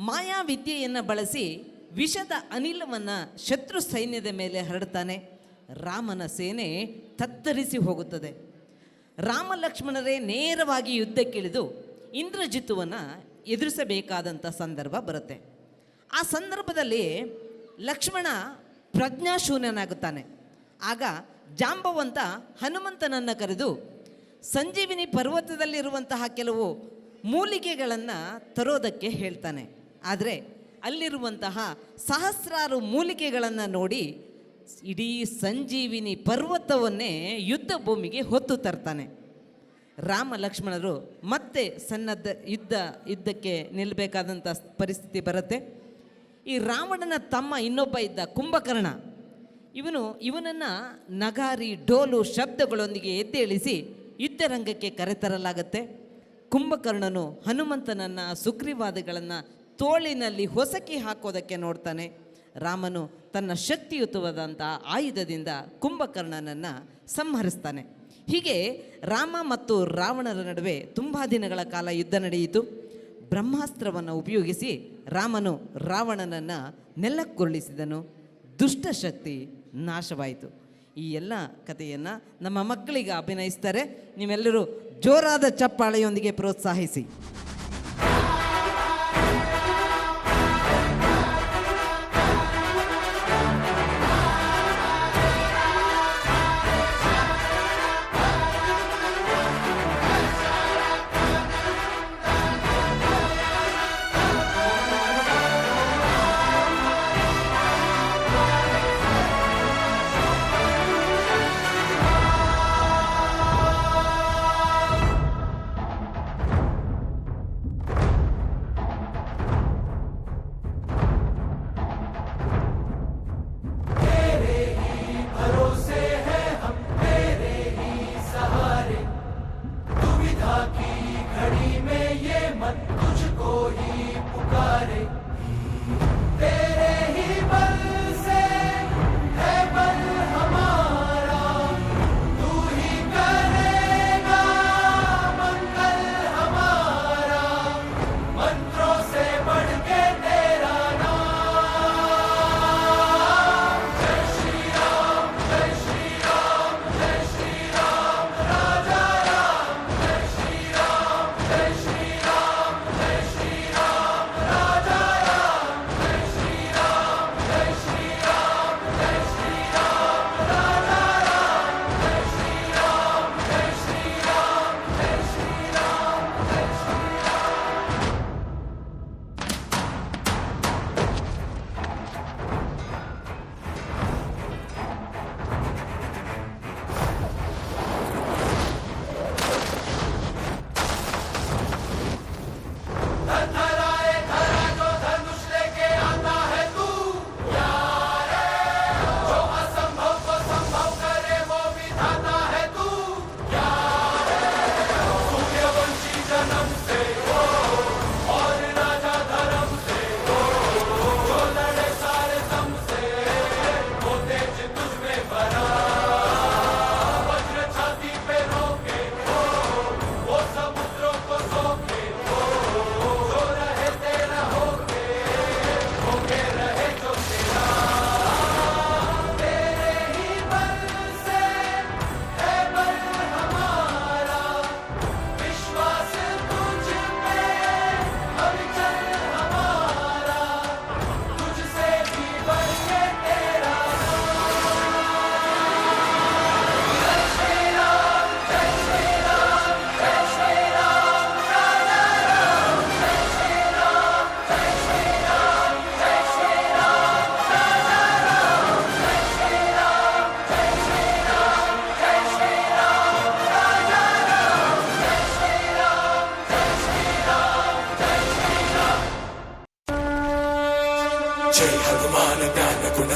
ಮಾಯಾವಿದ್ಯೆಯನ್ನು ಬಳಸಿ ವಿಷದ ಅನಿಲವನ್ನು ಶತ್ರು ಸೈನ್ಯದ ಮೇಲೆ ಹರಡ್ತಾನೆ. ರಾಮನ ಸೇನೆ ತತ್ತರಿಸಿ ಹೋಗುತ್ತದೆ. ರಾಮ ಲಕ್ಷ್ಮಣರೇ ನೇರವಾಗಿ ಯುದ್ಧಕ್ಕಿಳಿದು ಇಂದ್ರಜಿತುವನ್ನು ಎದುರಿಸಬೇಕಾದಂಥ ಸಂದರ್ಭ ಬರುತ್ತೆ. ಆ ಸಂದರ್ಭದಲ್ಲಿ ಲಕ್ಷ್ಮಣ ಪ್ರಜ್ಞಾಶೂನ್ಯನಾಗುತ್ತಾನೆ. ಆಗ ಜಾಂಬವಂತ ಹನುಮಂತನನ್ನು ಕರೆದು ಸಂಜೀವಿನಿ ಪರ್ವತದಲ್ಲಿರುವಂತಹ ಕೆಲವು ಮೂಲಿಕೆಗಳನ್ನು ತರೋದಕ್ಕೆ ಹೇಳ್ತಾನೆ. ಆದರೆ ಅಲ್ಲಿರುವಂತಹ ಸಹಸ್ರಾರು ಮೂಲಿಕೆಗಳನ್ನು ನೋಡಿ ಇಡೀ ಸಂಜೀವಿನಿ ಪರ್ವತವನ್ನೇ ಯುದ್ಧ ಭೂಮಿಗೆ ಹೊತ್ತು ತರ್ತಾನೆ. ರಾಮ ಲಕ್ಷ್ಮಣರು ಮತ್ತೆ ಯುದ್ಧಕ್ಕೆ ನಿಲ್ಲಬೇಕಾದಂಥ ಪರಿಸ್ಥಿತಿ ಬರುತ್ತೆ. ಈ ರಾವಣನ ತಮ್ಮ ಇನ್ನೊಬ್ಬ ಇದ್ದ ಕುಂಭಕರ್ಣ. ಇವನನ್ನು ನಗಾರಿ ಡೋಲು ಶಬ್ದಗಳೊಂದಿಗೆ ಎದ್ದೇಳಿಸಿ ಯುದ್ಧರಂಗಕ್ಕೆ ಕರೆತರಲಾಗುತ್ತೆ. ಕುಂಭಕರ್ಣನು ಹನುಮಂತನನ್ನು ಸುಗ್ರೀವಾದಿಗಳನ್ನು ತೋಳಿನಲ್ಲಿ ಹೊಸಕಿ ಹಾಕೋದಕ್ಕೆ ನೋಡ್ತಾನೆ. ರಾಮನು ತನ್ನ ಶಕ್ತಿಯುತವಾದಂಥ ಆಯುಧದಿಂದ ಕುಂಭಕರ್ಣನನ್ನು ಸಂಹರಿಸ್ತಾನೆ. ಹೀಗೆ ರಾಮ ಮತ್ತು ರಾವಣರ ನಡುವೆ ತುಂಬ ದಿನಗಳ ಕಾಲ ಯುದ್ಧ ನಡೆಯಿತು. ಬ್ರಹ್ಮಾಸ್ತ್ರವನ್ನು ಉಪಯೋಗಿಸಿ ರಾಮನು ರಾವಣನನ್ನು ನೆಲಕ್ಕುರುಳಿಸಿದನು. ದುಷ್ಟಶಕ್ತಿ ನಾಶವಾಯಿತು. ಈ ಎಲ್ಲ ಕಥೆಯನ್ನು ನಮ್ಮ ಮಕ್ಕಳಿಗೆ ಅಭಿನಯಿಸ್ತಾರೆ. ನೀವೆಲ್ಲರೂ ಜೋರಾದ ಚಪ್ಪಾಳೆಯೊಂದಿಗೆ ಪ್ರೋತ್ಸಾಹಿಸಿ.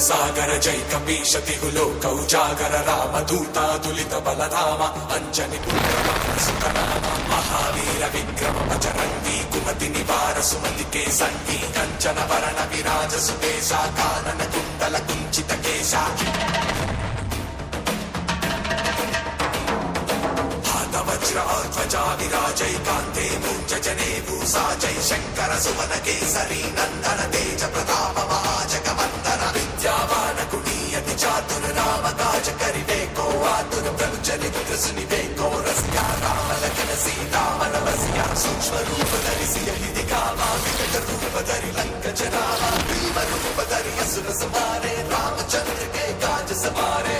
ಸಾಗರ ಜೈ ಕಪೀಶತಿ ಲೋಕ ಉಜಾಗರ ರಾಮದೂತ ತುಲಿತ ಬಲಧಾಮ ಅಂಜನಿ ಪುತ್ರ ಸುತನಾಮ ಮಹಾವೀರ ವಿಕ್ರಮ ಬಜರಂಗಿ ಕುಮತಿ ನಿವಾರ ಸುಮತಿ ಕೆ ಸಂಗಿ ಕಂಚನ ವರಣ ವಿರಾಜ ಸುದೇಶ ಕಾನನ ಕುಂಡಲ ಕುಂಚಿತ ಕೇಶ ವಜ್ರ ಧ್ವಜ ವಿರಾಜೈ ಕಾಂತೆ ಮೂರ್ಜ ಜನೇ ಭೂಸಾ ಜೈ ಶಂಕರ ಸುವನ ಕೇಸರಿ ನಂದನ ತೇಜ ಪ್ರತಾಪ ಮಹಾಜಗವಂದನ ವಿದ್ಯಾವಾನ ಕುಣಿಯತಿ ಚಾತುರ ರಾಮ ಕಾಜ ಕರಿಬೇಕೋ ಆತುರ ಪ್ರಭು ಚರಿತ್ರ ಸುನಿಬೇಕೋ ರಸಿಯ ರಾಮನ ಕನಸಿ ರಾಮನ ವಸಿಯ ಸೂಕ್ಷ್ಮ ರೂಪ ಧರಿಸಿ ಹಿದಿ ಕಾಮ ವಿಕಟ ರೂಪ ಧರಿ ಲಂಕ ಜನಾಮ ಭೀಮ ರೂಪ ಧರಿ ಅಸುರ ಸಮಾರೆ ರಾಮಚಂದ್ರ के काज सवारे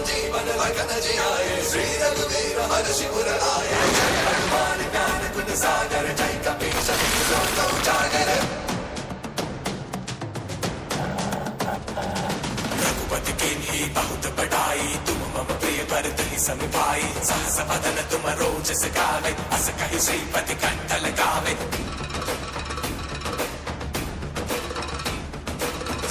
जीवन लगन जियाए श्री रघुवीर हर शिवर आए जय हनुमान ज्ञान गुण सागर जय कपीश लोक उजागर रघुपति कीन्ही बहुत बड़ाई तुम मम प्रिय भरत ही सम भाई सहस वदन तुम रोजस गावे अस कहि श्रीपति कंठ लगावे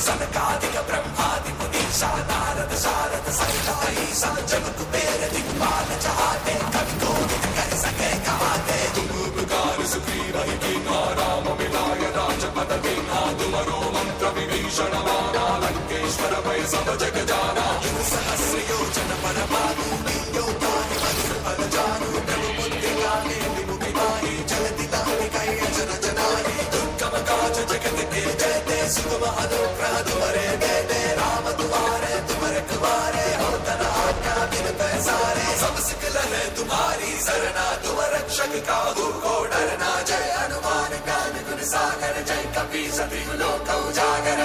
सनकादिक ब्रह्मादि मुनीषा नारद शारद सहित अहिसा जग कुबेर दिक्पाल चहाते कवि कोविद कर सके कहाते तुम उपकार सुग्रीव ही कीन्हा राम मिलाय राजपद दीन्हा तुमरो मंत्र विभीषण माना लंकेश्वर भय सब जग जाना युग सहस्र योजन पर भानु लील्यो ताहि मधुर फल जानु प्रभु बुद्धि ज्ञानी विमुखि माहि जलति ताहि कहि अजर जनाहि दुर्गम काज जगत के जयते सुगम अनुग्रह तुम्हारे देते राम तुम्हारे तुम रखवारे हो तना आज्ञा बिन पैसारे सब सिकल है तुम्हारी सरना तुम रक्षक काहू को डरना जय हनुमान ज्ञान गुण सागर जय कपीश लोक उजागर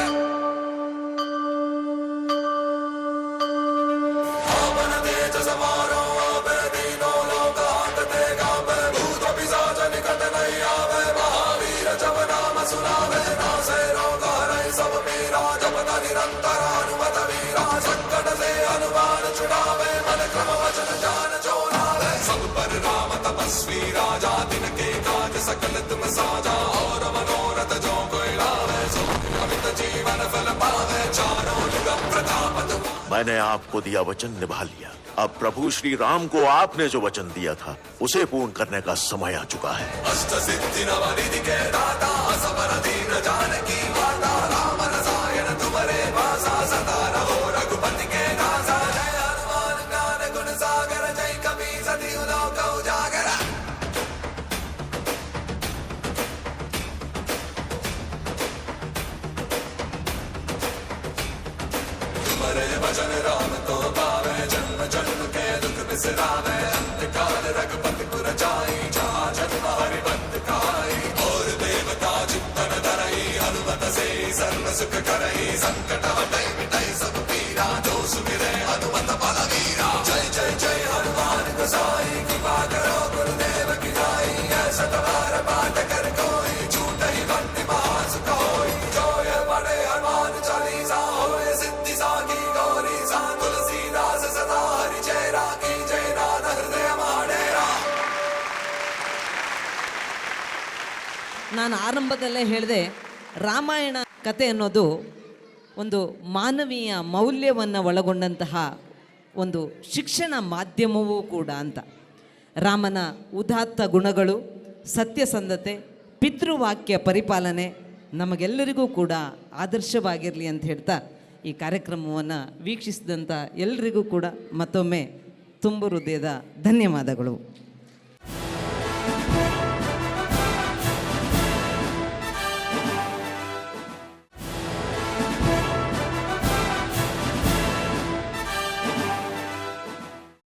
पवन तेज समारो दीनो लोकांते गावे भूत पिशाच निकट नहीं आवे महावीर जब नाम सुनावे नासे रोग हरै सब पीरा जपत निरंतर हनुमत वीरा संकट से हनुमान छुड़ावे मन क्रम वचन ध्यान जो लावे सब पर राम तपस्वी राजा तिनके काज सकल तुम साजा और मनोरथ जो कोई लावे सो अमित जीवन फल पावे चारों युग प्रताप तुम मैंने आपको दिया वचन निभा लिया। अब प्रभु श्री राम को आपने जो वचन दिया था उसे पूर्ण करने का समय आ चुका है। अष्ट सिद्धि नवनिधि के दाता असबर दीन जानकी माता राम रसायन तुम्हारे भाषा सदा रहो रघुपति के दासा जय हनुमान ज्ञान गुण सागर जय कपीश लोक उजागर तुम्हारे भजन राम को पावे जन्म जन्म के दुख बिसरावे अंत काल रघुपति पुर जाई जहाँ जन्म हरि बंद खाई और देवता चित्तन धरई हनुमत से सर्व सुख करई संकट हटई मिटई सब पीरा जो सुमिरै हनुमत बलवीरा जय जय जय हनुमान गोसाई कृपा करो गुरुदेव की नाई ऐसा तुम्हारा पाठ कर कोई छूटई बंदी महासुख होई जो ये बड़े हनुमान चालीसा होए सिद्धि साकी गौरी सा तुलसीदास सदा हरि जय राखी जय नाथ हृदय माडेरा ನಾನು ಆರಂಭದಲ್ಲೇ ಹೇಳಿದೆ ರಾಮಾಯಣ ಕತೆ ಅನ್ನೋದು ಒಂದು ಮಾನವೀಯ ಮೌಲ್ಯವನ್ನು ಒಳಗೊಂಡಂತಹ ಒಂದು ಶಿಕ್ಷಣ ಮಾಧ್ಯಮವೂ ಕೂಡ ಅಂತ. ರಾಮನ ಉದಾತ್ತ ಗುಣಗಳು, ಸತ್ಯಸಂಧತೆ, ಪಿತೃವಾಕ್ಯ ಪರಿಪಾಲನೆ ನಮಗೆಲ್ಲರಿಗೂ ಕೂಡ ಆದರ್ಶವಾಗಿರಲಿ ಅಂತ ಹೇಳ್ತಾ ಈ ಕಾರ್ಯಕ್ರಮವನ್ನು ವೀಕ್ಷಿಸಿದಂಥ ಎಲ್ಲರಿಗೂ ಕೂಡ ಮತ್ತೊಮ್ಮೆ ತುಂಬು ಹೃದಯದ ಧನ್ಯವಾದಗಳು.